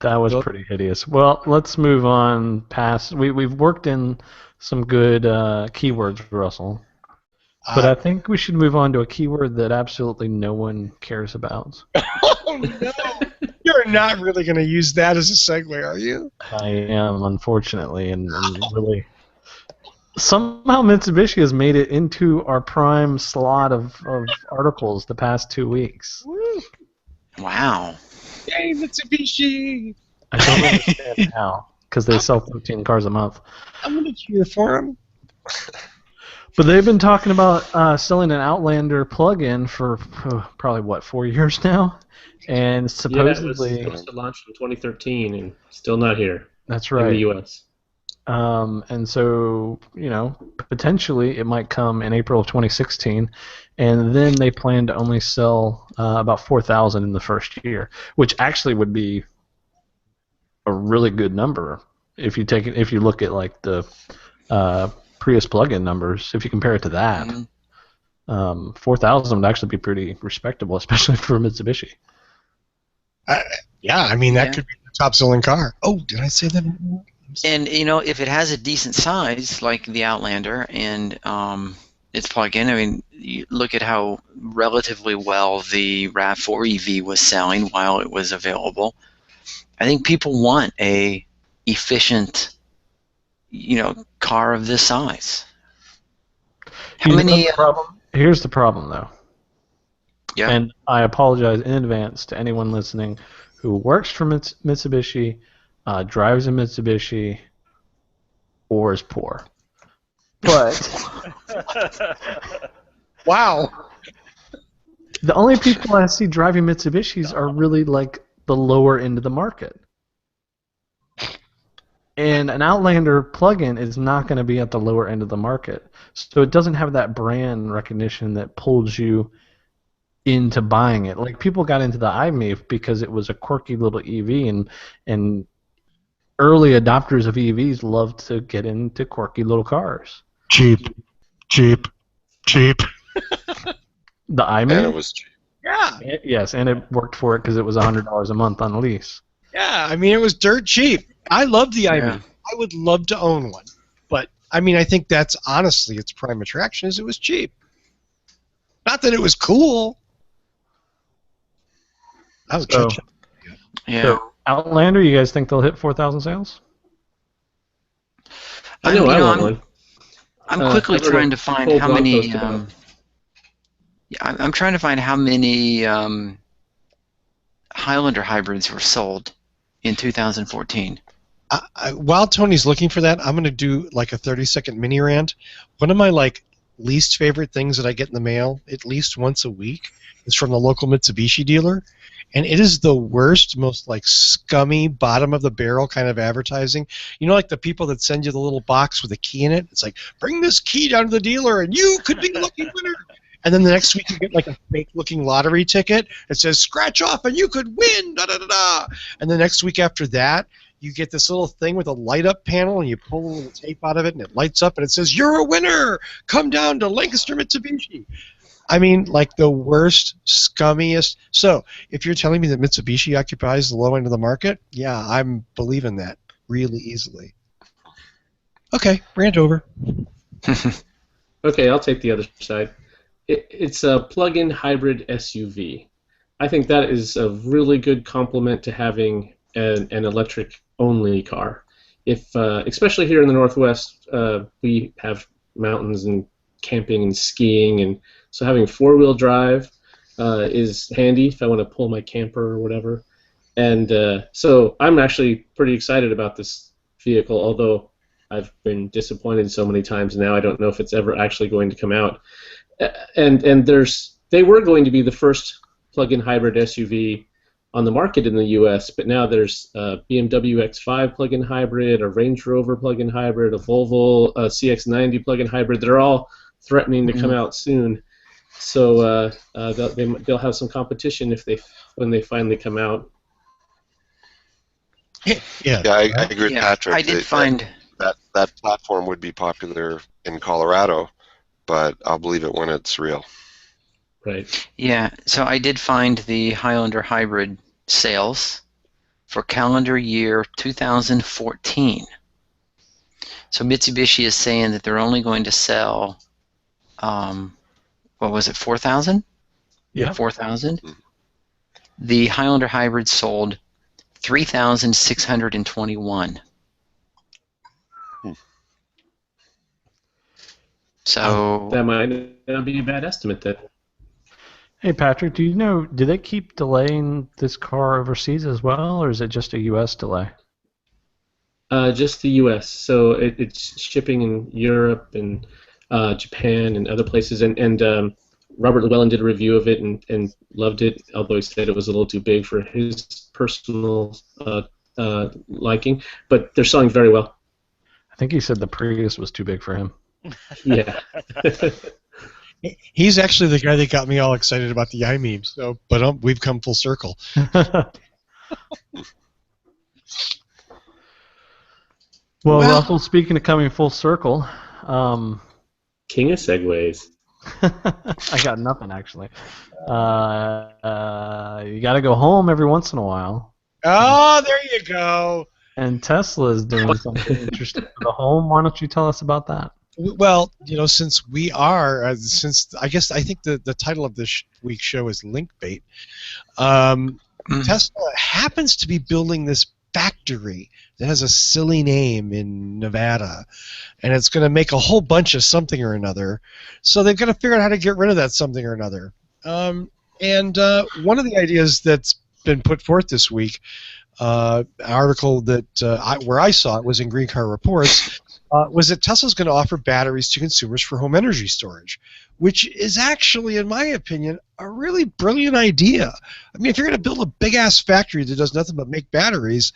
That was pretty hideous. Well, let's move on past. We've worked in some good keywords, Russell. But I think we should move on to a keyword that absolutely no one cares about. Oh, no. You're not really going to use that as a segue, are you? I am, unfortunately, and really. Somehow Mitsubishi has made it into our prime slot of articles the past 2 weeks. Woo. Wow. Yay, Mitsubishi! I don't understand how, because they sell 13 cars a month. I'm going to cheer for them. But they've been talking about selling an Outlander plug-in for probably, 4 years now? And supposedly... Yeah, it was launched in 2013 and still not here. That's right. In the U.S. And so, potentially it might come in April of 2016, and then they plan to only sell about 4,000 in the first year, which actually would be a really good number if you look at like the Prius plug-in numbers. If you compare it to that, 4,000 would actually be pretty respectable, especially for Mitsubishi. Yeah, I mean that could be the top-selling car. Oh, did I say that? And if it has a decent size like the Outlander and its plug-in, I mean, you look at how relatively well the RAV4 EV was selling while it was available. I think people want a efficient, car of this size. Here's the problem, though. Yeah. And I apologize in advance to anyone listening who works for Mitsubishi, drives a Mitsubishi, or is poor. But wow, the only people I see driving Mitsubishis are really like the lower end of the market. And an Outlander plug-in is not going to be at the lower end of the market, so it doesn't have that brand recognition that pulls you into buying it. Like people got into the iMAV because it was a quirky little EV, and early adopters of EVs love to get into quirky little cars. Cheap. The iMAV? And it was cheap. Yeah. Yes, and it worked for it because it was $100 a month on lease. Yeah, I mean it was dirt cheap. I love the iMAV. Yeah. I would love to own one, but I mean I think that's honestly its prime attraction is it was cheap. Not that it was cool. Oh, So- Yeah. So, Outlander, you guys think they'll hit 4,000 sales? I know I want one. I'm quickly I've heard trying a to find whole how blog many. post about it. I'm trying to find how many Highlander hybrids were sold in 2014. While Tony's looking for that, I'm going to do like a 30-second mini rant. One of my least favorite things that I get in the mail at least once a week is from the local Mitsubishi dealer, and it is the worst, most scummy, bottom of the barrel kind of advertising. You know, like the people that send you the little box with a key in it. It's like, bring this key down to the dealer, and you could be the lucky winner. And then the next week you get like a fake-looking lottery ticket. It says scratch off and you could win. Da da da da. And the next week after that, you get this little thing with a light-up panel, and you pull a little tape out of it, and it lights up, and it says, "You're a winner! Come down to Lancaster Mitsubishi." I mean, like the worst, scummiest. So, if you're telling me that Mitsubishi occupies the low end of the market, yeah, I'm believing that really easily. Okay, rant over. Okay, I'll take the other side. It's a plug-in hybrid SUV. I think that is a really good complement to having an electric-only car. If, especially here in the Northwest, we have mountains and camping and skiing, and so having four-wheel drive is handy if I want to pull my camper or whatever. And so I'm actually pretty excited about this vehicle, although I've been disappointed so many times now I don't know if it's ever actually going to come out. And they were going to be the first plug-in hybrid SUV on the market in the U.S., but now there's a BMW X5 plug-in hybrid, a Range Rover plug-in hybrid, a Volvo CX-90 plug-in hybrid. They're all threatening to come out soon, so they'll have some competition when they finally come out. Yeah, I agree with Patrick. I did find that platform would be popular in Colorado, but I'll believe it when it's real. Right. Yeah, so I did find the Highlander hybrid sales for calendar year 2014. So Mitsubishi is saying that they're only going to sell, what was it, 4,000? Yeah. 4,000. The Highlander hybrid sold 3,621. So that might not be a bad estimate then. Hey Patrick, do they keep delaying this car overseas as well, or is it just a U.S. delay? Just the U.S. So it's shipping in Europe and Japan and other places. And Robert Llewellyn did a review of it and loved it, although he said it was a little too big for his personal liking. But they're selling very well. I think he said the Prius was too big for him. Yeah. He's actually the guy that got me all excited about the iMeme. So, but we've come full circle. Well, Russell, speaking of coming full circle, King of Segways. I got nothing actually. You got to go home every once in a while. Oh, there you go. And Tesla is doing something interesting for the home. Why don't you tell us about that? Well, since we are, I think the title of this week's show is Linkbait. Tesla happens to be building this factory that has a silly name in Nevada, and it's going to make a whole bunch of something or another. So they've got to figure out how to get rid of that something or another. And one of the ideas that's been put forth this week, an article that where I saw it was in Green Car Reports. Was that Tesla's going to offer batteries to consumers for home energy storage, which is actually, in my opinion, a really brilliant idea. I mean, if you're going to build a big-ass factory that does nothing but make batteries,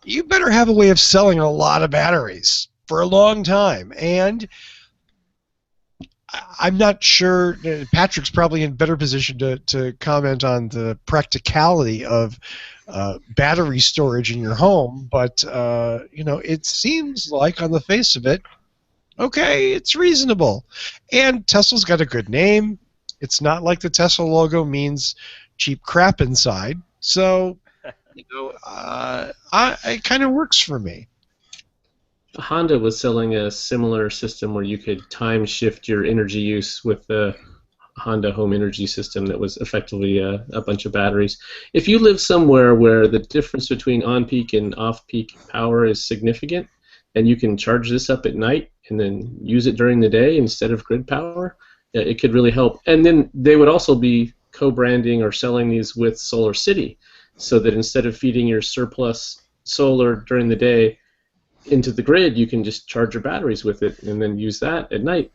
you better have a way of selling a lot of batteries for a long time. And I'm not sure, Patrick's probably in better position to comment on the practicality of battery storage in your home, but it seems like on the face of it, okay, it's reasonable. And Tesla's got a good name. It's not like the Tesla logo means cheap crap inside, so it kind of works for me. Honda was selling a similar system where you could time shift your energy use with the Honda home energy system that was effectively a bunch of batteries. If you live somewhere where the difference between on-peak and off-peak power is significant, and you can charge this up at night and then use it during the day instead of grid power, it could really help. And then they would also be co-branding or selling these with SolarCity, so that instead of feeding your surplus solar during the day into the grid, you can just charge your batteries with it and then use that at night.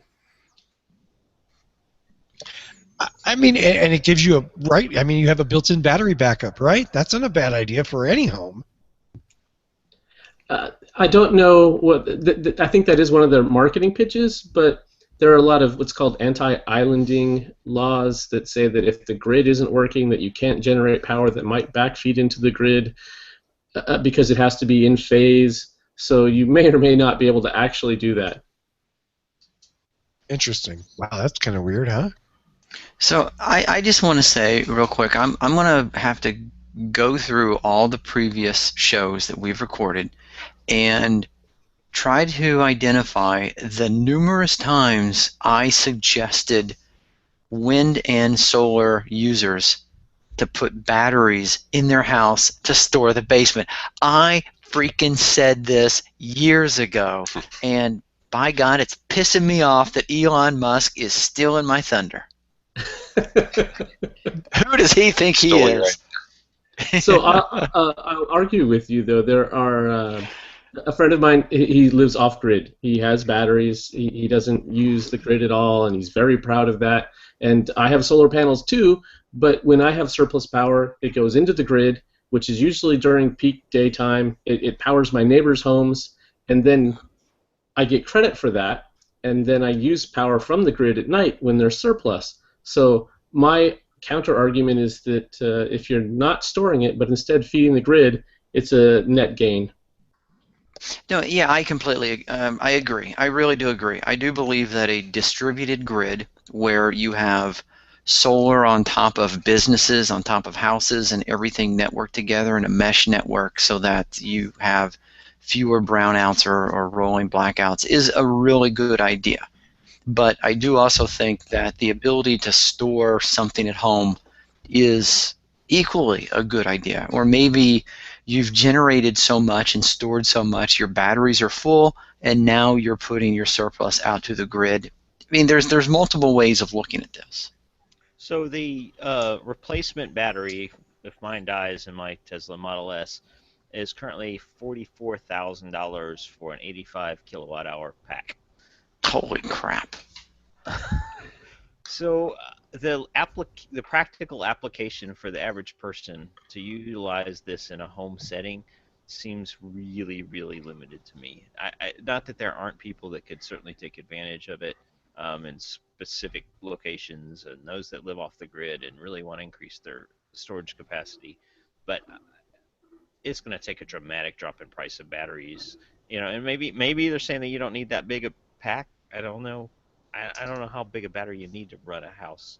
I mean, and it gives you right. I mean, you have a built-in battery backup, right? That's not a bad idea for any home. I don't know what. I think that is one of their marketing pitches, but there are a lot of what's called anti-islanding laws that say that if the grid isn't working, that you can't generate power that might backfeed into the grid because it has to be in phase. So you may or may not be able to actually do that. Interesting. Wow, that's kind of weird, huh? So I just want to say real quick, I'm going to have to go through all the previous shows that we've recorded and try to identify the numerous times I suggested wind and solar users to put batteries in their house to store the basement. I freaking said this years ago, and by God, it's pissing me off that Elon Musk is still in my thunder. Who does he think he is? Right. So I'll argue with you, though. There are a friend of mine, he lives off-grid. He has batteries. He doesn't use the grid at all, and he's very proud of that. And I have solar panels, too, but when I have surplus power, it goes into the grid, which is usually during peak daytime. It powers my neighbors' homes, and then I get credit for that, and then I use power from the grid at night when there's surplus. So my counter-argument is that if you're not storing it, but instead feeding the grid, it's a net gain. No, yeah, I completely, I agree. I really do agree. I do believe that a distributed grid where you have solar on top of businesses, on top of houses, and everything networked together in a mesh network so that you have fewer brownouts or rolling blackouts is a really good idea. But I do also think that the ability to store something at home is equally a good idea. Or maybe you've generated so much and stored so much, your batteries are full, and now you're putting your surplus out to the grid. I mean, there's multiple ways of looking at this. So the replacement battery, if mine dies in my Tesla Model S, is currently $44,000 for an 85 kilowatt hour pack. Holy crap. So the practical application for the average person to utilize this in a home setting seems really, really limited to me. Not that there aren't people that could certainly take advantage of it in specific locations, and those that live off the grid and really want to increase their storage capacity, but it's going to take a dramatic drop in price of batteries. You know, and maybe they're saying that you don't need that big a pack. I don't know. I don't know how big a battery you need to run a house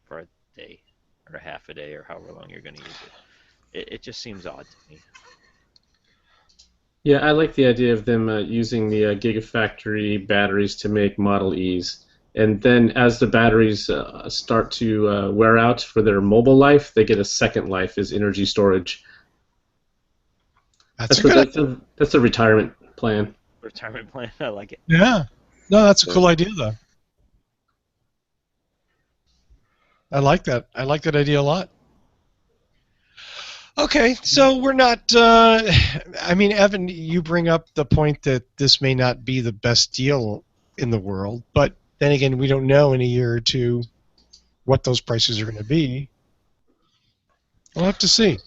for a day or a half a day or however long you're going to use it. It just seems odd to me. Yeah, I like the idea of them using the Gigafactory batteries to make Model Es. And then as the batteries start to wear out for their mobile life, they get a second life as energy storage. That's a retirement plan. Retirement plan, I like it. Yeah. No, that's a cool idea, though. I like that. I like that idea a lot. Okay, so we're not... I mean, Evan, you bring up the point that this may not be the best deal in the world, but then again, we don't know in a year or two what those prices are going to be. We'll have to see.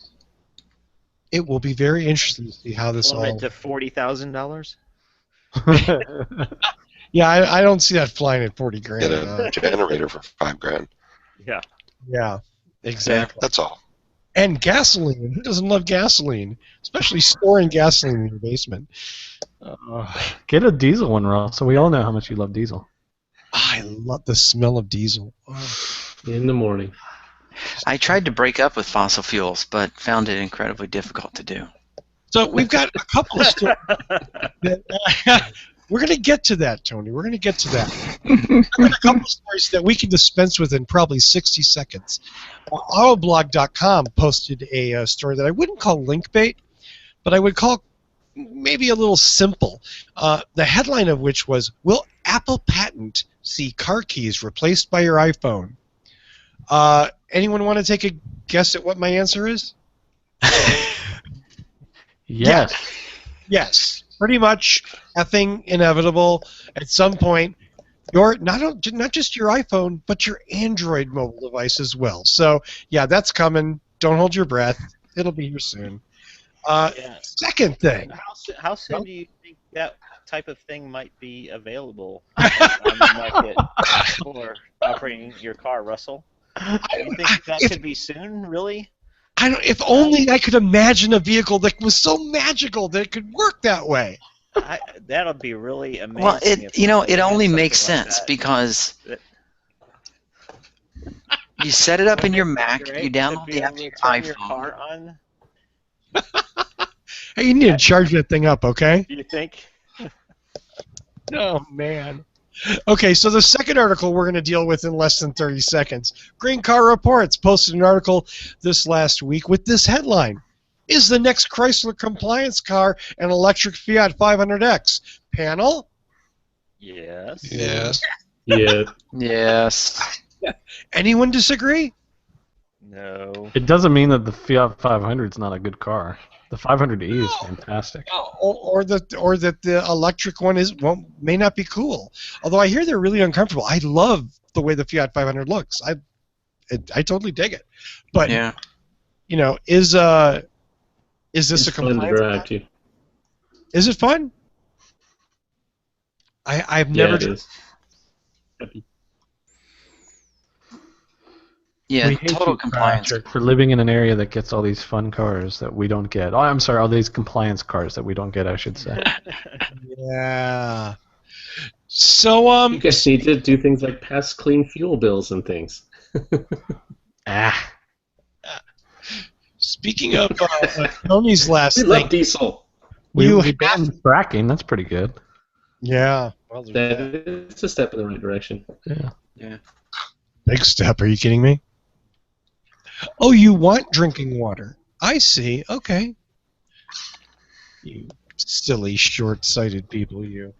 It will be very interesting to see how this all... to $40,000? Yeah, I don't see that flying at 40 grand. Get a generator for $5,000. Yeah. Yeah, exactly. That's all. And gasoline. Who doesn't love gasoline? Especially storing gasoline in your basement. Get a diesel one, Ross, so we all know how much you love diesel. I love the smell of diesel. Oh. In the morning. I tried to break up with fossil fuels, but found it incredibly difficult to do. So we've got a couple of stories. We're going to get to that, Tony. We're going to get to that. We've got a couple of stories that we can dispense with in probably 60 seconds. Autoblog.com posted a story that I wouldn't call link bait, but I would call maybe a little simple. The headline of which was, "Will Apple patent see car keys replaced by your iPhone. Anyone want to take a guess at what my answer is? Yes. Yes, pretty much effing inevitable. At some point, your not just your iPhone, but your Android mobile device as well. So yeah, that's coming. Don't hold your breath. It'll be here soon. Yeah. Second thing. How soon do you think that type of thing might be available on the market for operating your car, Russell? Do you think that could be soon, really? I don't. If only I could imagine a vehicle that was so magical that it could work that way. That'll be really amazing. Well, it had only something makes like sense that. because you set it up in your Wouldn't it Mac, be great you to download be the able app to to your turn your iPhone. car on? Hey, you need to charge that thing up, okay? Do you think? Oh man. Okay, so the second article we're going to deal with in less than 30 seconds. Green Car Reports posted an article this last week with this headline: Is the next Chrysler compliance car an electric Fiat 500X? Panel? Yes. Yes. Yeah. Yes. Anyone disagree? No. It doesn't mean that the Fiat 500 is not a good car. The 500e is fantastic. Or that the electric one may not be cool. Although I hear they're really uncomfortable. I love the way the Fiat 500 looks. I totally dig it. But Yeah. you know, is this It's a fun to compliance car? drive to. Is it fun? I've Yeah, never. it is. Yeah, We hate total you, compliance. Patrick, for living in an area that gets all these fun cars that we don't get. Oh, I'm sorry, all these compliance cars that we don't get, I should say. Yeah. So You guys need to do things like pass clean fuel bills and things. Ah. speaking of Tony's last We thing, love diesel. We You banned fracking. That's pretty good. yeah. Well, there's That is a step in the right direction. Yeah. big step. Are you kidding me? Oh, you want drinking water? I see. Okay. You silly, short-sighted people, you.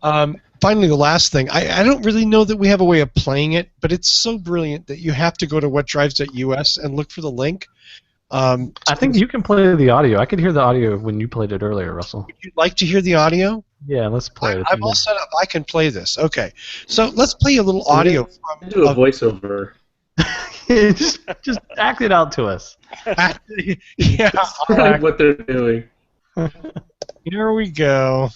Finally, the last thing. I don't really know that we have a way of playing it, but it's so brilliant that you have to go to whatdrives.us and look for the link. I think you can play the audio. I could hear the audio when you played it earlier, Russell. Would you like to hear the audio? Yeah, let's play it. I'm all set up. I can play this. Okay. So let's play a little audio from. Do a voiceover. just act it out to us. Yeah. all right. Like what they're doing. Here we go.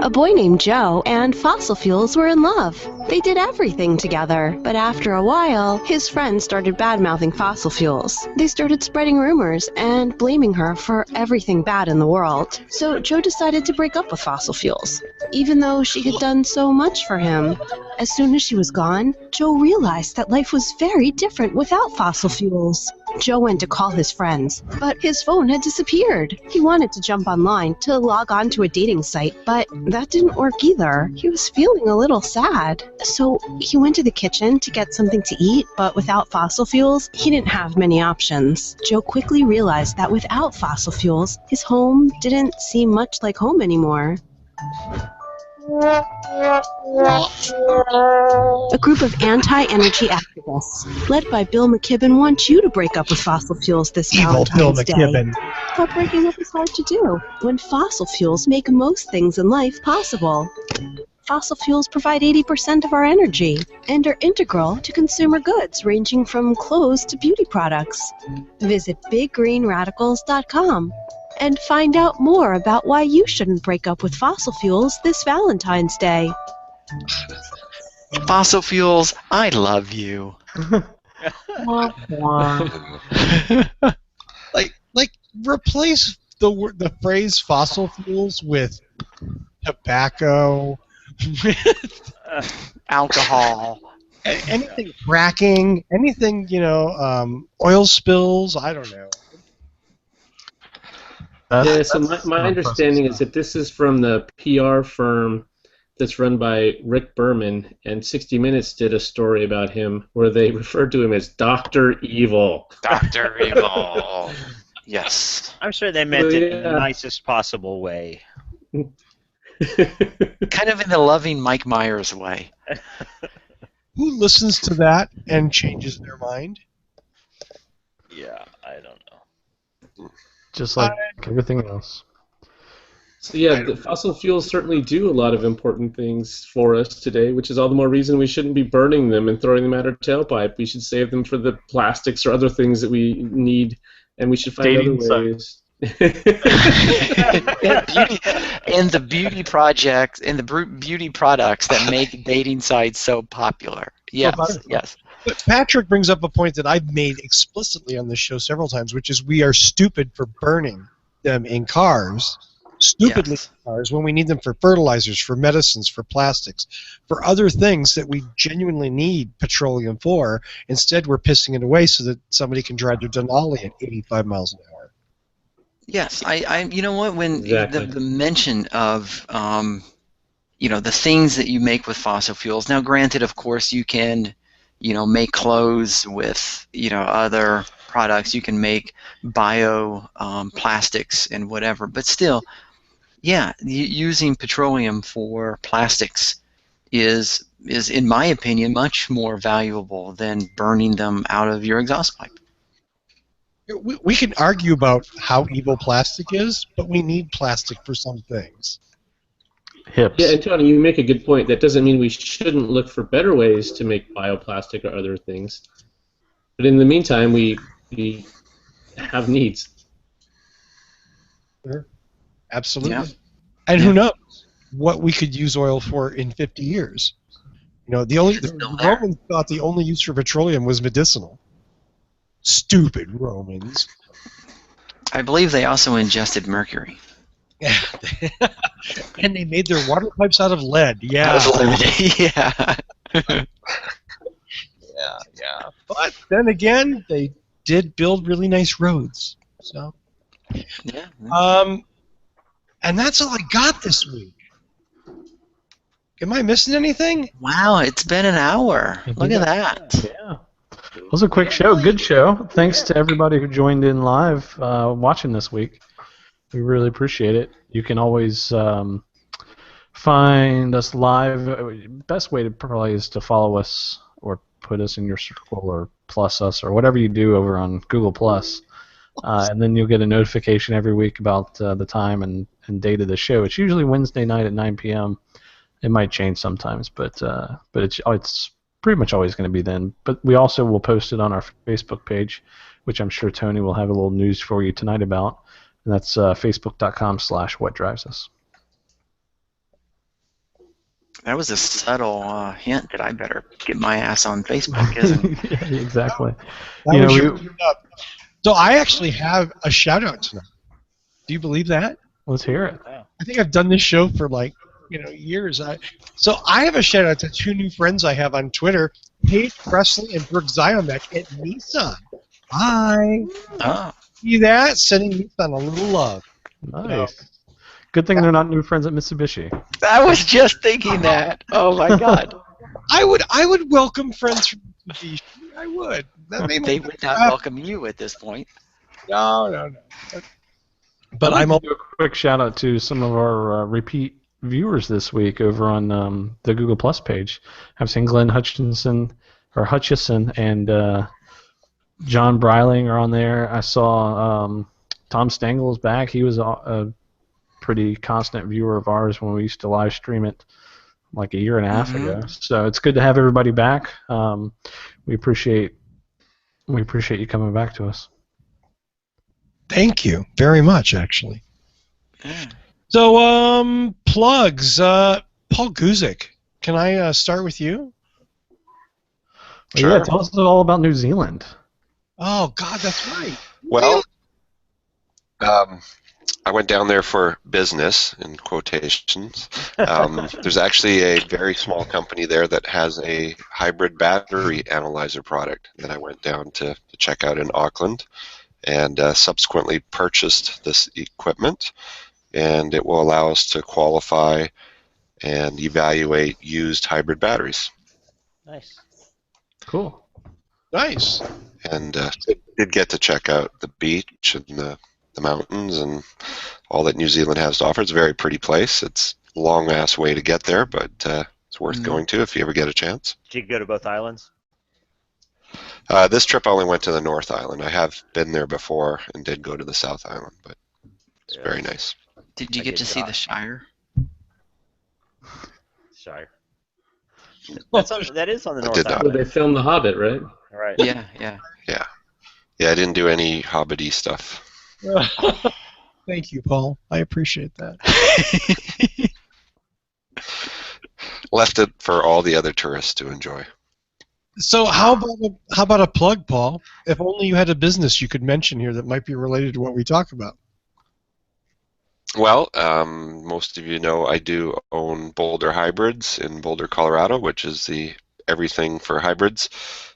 A boy named Joe and fossil fuels were in love. They did everything together, but after a while, his friends started bad-mouthing fossil fuels. They started spreading rumors and blaming her for everything bad in the world. So Joe decided to break up with fossil fuels, even though she had done so much for him. As soon as she was gone, Joe realized that life was very different without fossil fuels. Joe went to call his friends, but his phone had disappeared. He wanted to jump online to log on to a dating site, but that didn't work either. He was feeling a little sad. So he went to the kitchen to get something to eat, but without fossil fuels, he didn't have many options. Joe quickly realized that without fossil fuels, his home didn't seem much like home anymore. A group of anti-energy activists, led by Bill McKibben, want you to break up with fossil fuels this Evil Bill Valentine's Day. McKibben. But breaking up is hard to do when fossil fuels make most things in life possible. Fossil fuels provide 80% of our energy and are integral to consumer goods ranging from clothes to beauty products. Visit BigGreenRadicals.com and find out more about why you shouldn't break up with fossil fuels this Valentine's Day. Fossil fuels, I love you. Wah, wah. like replace the phrase fossil fuels with tobacco, with Alcohol. anything fracking, anything, oil spills. I don't know. Yeah, so my understanding is that this is from the PR firm that's run by Rick Berman, and 60 Minutes did a story about him where they referred to him as Dr. Evil. Dr. Evil. Yes. I'm sure they meant it in the Yeah. nicest possible way. Kind of in the loving Mike Myers way. Who listens to that and changes their mind? Yeah, I don't know. Just like everything else. So yeah, the fossil fuels certainly do a lot of important things for us today, which is all the more reason we shouldn't be burning them and throwing them out our tailpipe. We should save them for the plastics or other things that we need, and we should find Dating other ways. And the beauty projects and the beauty products that make dating sites so popular. Yes, yes. But Patrick brings up a point that I've made explicitly on this show several times, which is we are stupid for burning them in cars. Stupidly Yes. in cars when we need them for fertilizers, for medicines, for plastics, for other things that we genuinely need petroleum for. Instead, we're pissing it away so that somebody can drive their Denali at 85 miles an hour. Yes, you know what? When Exactly. the mention of, the things that you make with fossil fuels. Now, granted, of course, you can, make clothes with, other products. You can make bio plastics and whatever. But still, yeah, using petroleum for plastics is, in my opinion, much more valuable than burning them out of your exhaust pipe. We can argue about how evil plastic is, but we need plastic for some things. Hips. Yeah, and Tony, you make a good point. That doesn't mean we shouldn't look for better ways to make bioplastic or other things. But in the meantime, we have needs. Sure. Absolutely. Yeah. And who knows what we could use oil for in 50 years? The Still there. Romans thought the only use for petroleum was medicinal. Stupid Romans. I believe they also ingested mercury. And they made their water pipes out of lead. Yeah. Yeah. Yeah. But then again, they did build really nice roads. So, Yeah. and that's all I got this week. Am I missing anything? Wow, it's been an hour. Look at that. Yeah. It was a quick show. Good show. Thanks to everybody who joined in live watching this week. We really appreciate it. You can always find us live. Best way to probably is to follow us or put us in your circle or plus us or whatever you do over on Google Plus. And then you'll get a notification every week about the time and date of the show. It's usually Wednesday night at 9 p.m. It might change sometimes, but it's pretty much always going to be then. But we also will post it on our Facebook page, which I'm sure Tony will have a little news for you tonight about. And that's facebook.com/whatdrivesus. That was a subtle hint that I better get my ass on Facebook, isn't it? Yeah, exactly. That You was know, your up. So I actually have a shout out tonight. Do you believe that? Let's hear it. I think I've done this show for years. So I have a shout out to two new friends I have on Twitter, Paige Presley and Brooke Ziomek at Nissan. Hi. Oh. See that? Sending Nissan a little love. Nice. Good thing they're not new friends at Mitsubishi. I was just thinking that. Oh my God. I would welcome friends from Mitsubishi. I would. That made They me would not welcome you at this point. No. But I'd I'm like to do a quick shout out to some of our repeat viewers this week over on the Google Plus page. I've seen Glenn Hutchison and John Breiling are on there. I saw Tom Stengel's back. He was a pretty constant viewer of ours when we used to live stream it like a year and a half ago. So it's good to have everybody back. We appreciate you coming back to us. Thank you very much, actually. Yeah. So, plugs. Paul Guzik, can I start with you? Well, yeah, tell us all about New Zealand. Oh, God, that's right. Well, I went down there for business, in quotations. There's actually a very small company there that has a hybrid battery analyzer product that I went down to check out in Auckland, and subsequently purchased this equipment, and it will allow us to qualify and evaluate used hybrid batteries. Nice. Cool. Nice. And did get to check out the beach and the mountains and all that New Zealand has to offer. It's a very pretty place. It's long ass way to get there, but it's worth going to if you ever get a chance. Did you go to both islands? This trip I only went to the North Island. I have been there before and did go to the South Island, but it's very nice. Did you get to see the Shire? Shire. That is on the North did not. Island. Where they filmed The Hobbit, right? Right. Yeah. Yeah, I didn't do any Hobbit-y stuff. Thank you, Paul. I appreciate that. Left it for all the other tourists to enjoy. So how about a plug, Paul? If only you had a business you could mention here that might be related to what we talk about. Well, most of you know I do own Boulder Hybrids in Boulder, Colorado, which is the everything for hybrids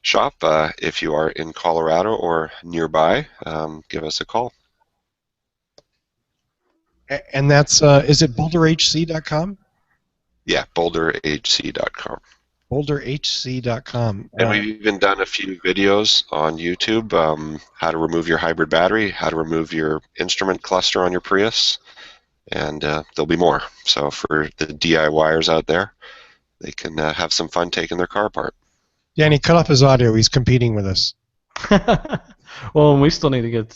shop. If you are in Colorado or nearby, give us a call. And that's is it boulderhc.com? Yeah, boulderhc.com. boulderhc.com. And we've even done a few videos on YouTube, how to remove your hybrid battery, how to remove your instrument cluster on your Prius, and there'll be more. So for the DIYers out there, they can have some fun taking their car apart. Danny, cut off his audio. He's competing with us. Well, and we still need to get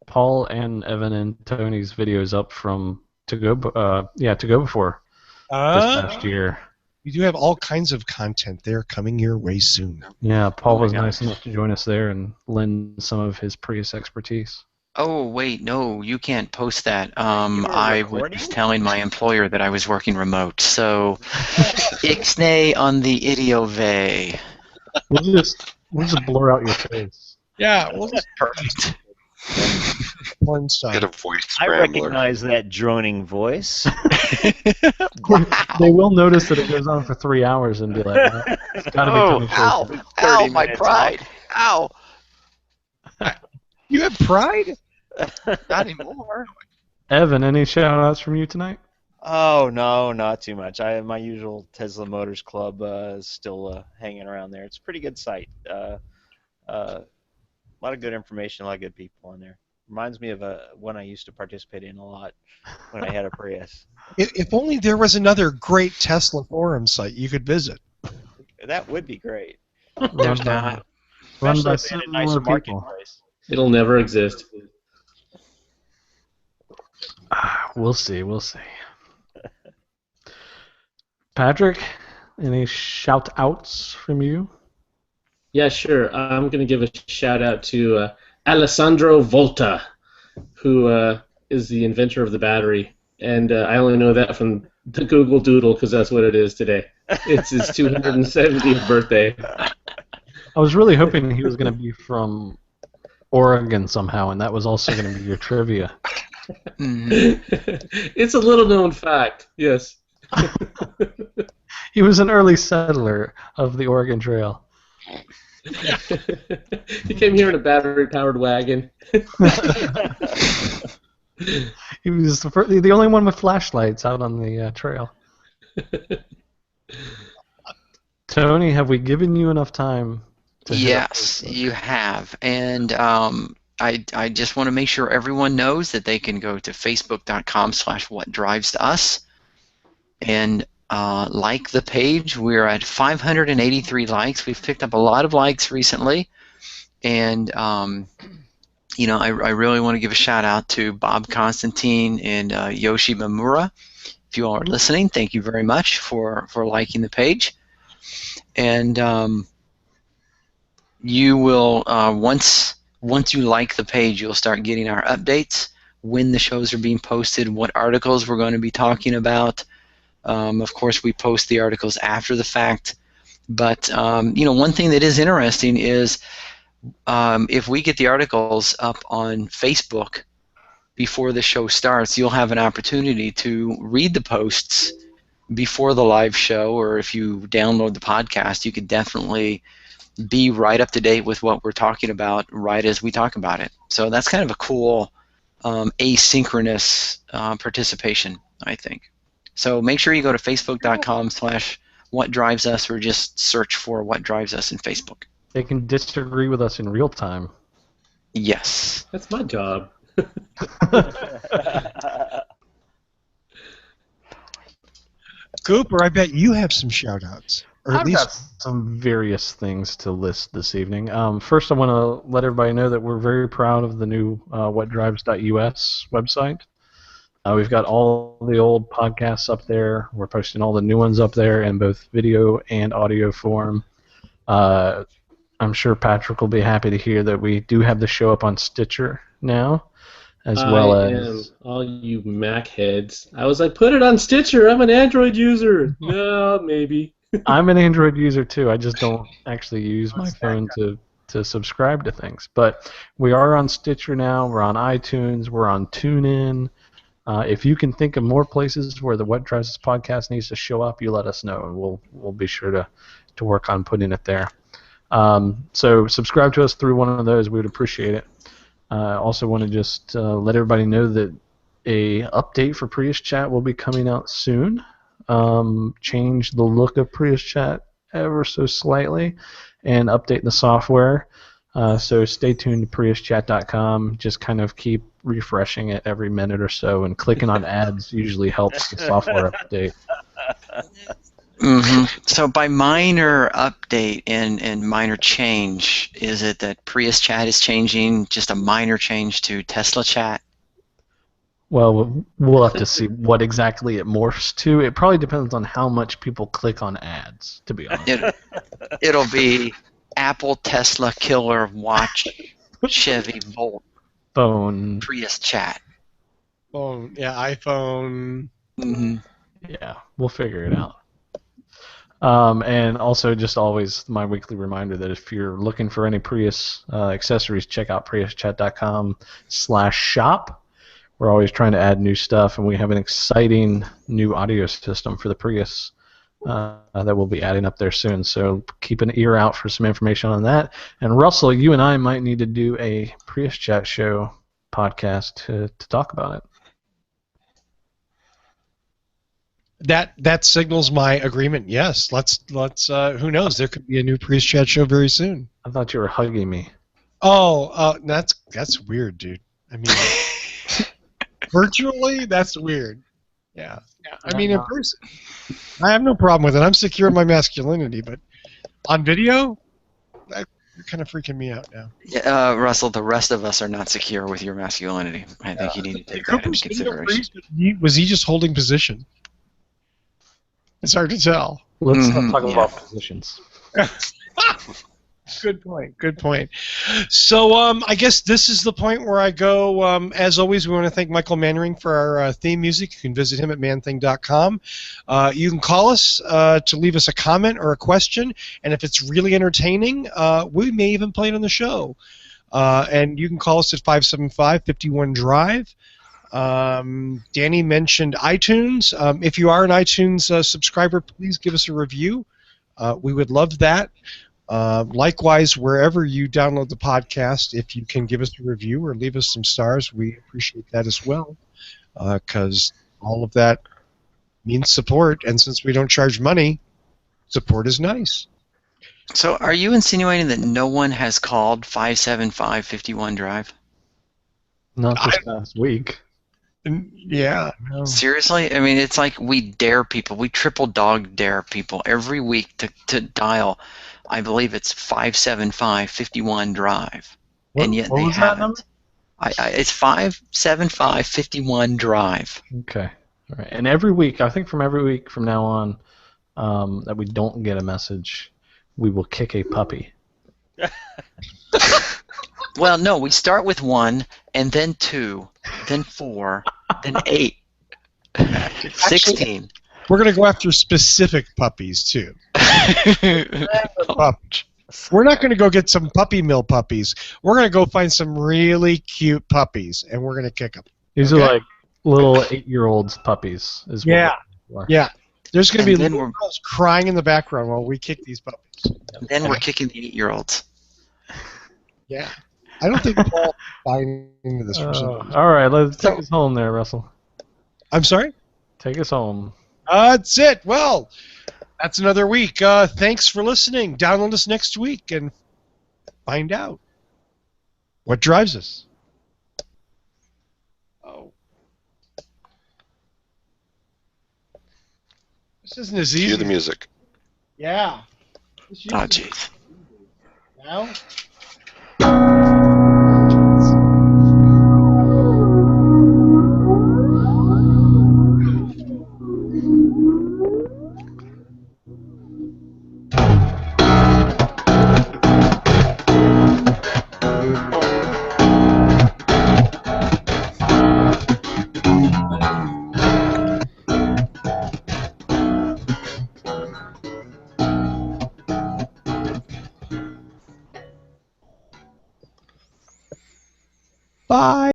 Paul and Evan and Tony's videos up from To Go Before this past year. We do have all kinds of content there coming your way soon. Yeah, Paul was gosh. nice enough to join us there and lend some of his Prius expertise. Oh wait, no, you can't post that. were I recording? was telling my employer that I was working remote, so ixnay on the idiove. We'll just blur out your face. Yeah, well, that's Perfect. porn stuff. Get a voice I scrambler. recognize that droning voice. They will notice that it goes on for 3 hours and be like, "Oh, it's gotta be Oh, Tony ow, Shorter." ow, my minutes pride. Ow. You have pride? Not anymore. Evan, any shout-outs from you tonight? Oh no, not too much. My usual Tesla Motors Club is still hanging around there. It's a pretty good site. A lot of good information, a lot of good people on there. Reminds me of one I used to participate in a lot when I had a Prius. If only there was another great Tesla forum site you could visit. That would be great. There's not. Run by Especially in a nice similar people. marketplace. It'll never exist. We'll see. Patrick, any shout-outs from you? Yeah, sure. I'm going to give a shout out to Alessandro Volta, who is the inventor of the battery. And I only know that from the Google Doodle because that's what it is today. It's his 270th birthday. I was really hoping he was going to be from Oregon somehow, and that was also going to be your trivia. Mhm. It's a little known fact, yes. He was an early settler of the Oregon Trail. He came here in a battery-powered wagon. He was the only one with flashlights out on the trail. Tony, have we given you enough time to hit up Yes, Facebook? you have. And I just want to make sure everyone knows that they can go to facebook.com/whatdrivesus and like the page. We're at 583 likes. We've picked up a lot of likes recently. And, I really want to give a shout out to Bob Constantine and Yoshi Mamura. If you all are listening, thank you very much for liking the page. And you will, once you like the page, you'll start getting our updates, when the shows are being posted, what articles we're going to be talking about. Of course, we post the articles after the fact. But, one thing that is interesting is if we get the articles up on Facebook before the show starts, you'll have an opportunity to read the posts before the live show, or if you download the podcast, you could definitely be right up to date with what we're talking about right as we talk about it. So that's kind of a cool asynchronous participation, I think. So make sure you go to facebook.com/whatdrivesus or just search for What Drives Us in Facebook. They can disagree with us in real time. Yes. That's my job. Cooper, I bet you have some shout-outs. Or at I've least got some various things to list this evening. First, I want to let everybody know that we're very proud of the new whatdrives.us website. We've got all the old podcasts up there. We're posting all the new ones up there in both video and audio form. I'm sure Patrick will be happy to hear that we do have the show up on Stitcher now, as well as... all you Mac heads. I was like, put it on Stitcher. I'm an Android user. No, maybe. I'm an Android user too. I just don't actually use my phone to subscribe to things. But we are on Stitcher now. We're on iTunes. We're on TuneIn. If you can think of more places where the What Drives Us podcast needs to show up, you let us know, and we'll be sure to work on putting it there. So subscribe to us through one of those. We would appreciate it. Also want to just let everybody know that a update for Prius Chat will be coming out soon. Change the look of Prius Chat ever so slightly and update the software. So stay tuned to PriusChat.com. Just kind of keep refreshing it every minute or so, and clicking on ads usually helps the software update. Mm-hmm. So by minor update and minor change, is it that Prius Chat is changing, just a minor change to Tesla Chat? Well, we'll have to see what exactly it morphs to. It probably depends on how much people click on ads, to be honest. It'll be Apple, Tesla, Killer, Watch, Chevy, Volt, Phone. Prius Chat. phone, yeah, iPhone. Mm-hmm. Yeah, we'll figure it out. And also, just always my weekly reminder that if you're looking for any Prius accessories, check out PriusChat.com/shop. We're always trying to add new stuff, and we have an exciting new audio system for the Prius that we'll be adding up there soon. So keep an ear out for some information on that. And Russell, you and I might need to do a Prius Chat show podcast to talk about it. That signals my agreement. Yes, let's. Who knows? There could be a new Prius Chat show very soon. I thought you were hugging me. Oh, that's weird, dude. I mean, virtually, that's weird. Yeah. I mean, in person, I have no problem with it. I'm secure in my masculinity, but on video, you're kind of freaking me out now. Yeah, Russell, the rest of us are not secure with your masculinity. I think you need to take that into consideration. Was he just holding position? It's hard to tell. Let's not talk about positions. Good point. Good point. So I guess this is the point where I go. As always, we want to thank Michael Mannering for our theme music. You can visit him at manthing.com. You can call us to leave us a comment or a question, and if it's really entertaining, we may even play it on the show. And you can call us at 575-51-DRIVE. Danny mentioned iTunes. If you are an iTunes subscriber, please give us a review. We would love that. Likewise, wherever you download the podcast, if you can give us a review or leave us some stars, we appreciate that as well, because all of that means support, and since we don't charge money, support is nice. So are you insinuating that no one has called 575-51-DRIVE? Not this past week. Yeah. No. Seriously? I mean, it's like we dare people. We triple dog dare people every week to dial, I believe it's 575-51-DRIVE. And yet they haven't. It's 575-51-DRIVE. Okay. All right. And every week, I think from every week from now on, that we don't get a message, we will kick a puppy. Well, no, we start with 1, and then 2, then 4, then 8, 16. We're going to go after specific puppies, too. We're not going to go get some puppy mill puppies. We're going to go find some really cute puppies, and we're going to kick them. These are like little 8-year-olds puppies. Yeah. There's going to be little girls crying in the background while we kick these puppies. Then we're kicking the 8-year-olds. Yeah. I don't think Paul buying into this. All right, let's take us home there, Russell. I'm sorry? Take us home. That's it. Well, that's another week. Thanks for listening. Download us next week and find out what drives us. Oh. This isn't as Cue easy. the music. Yeah. This used Oh, to be- jeez. Now? Bye.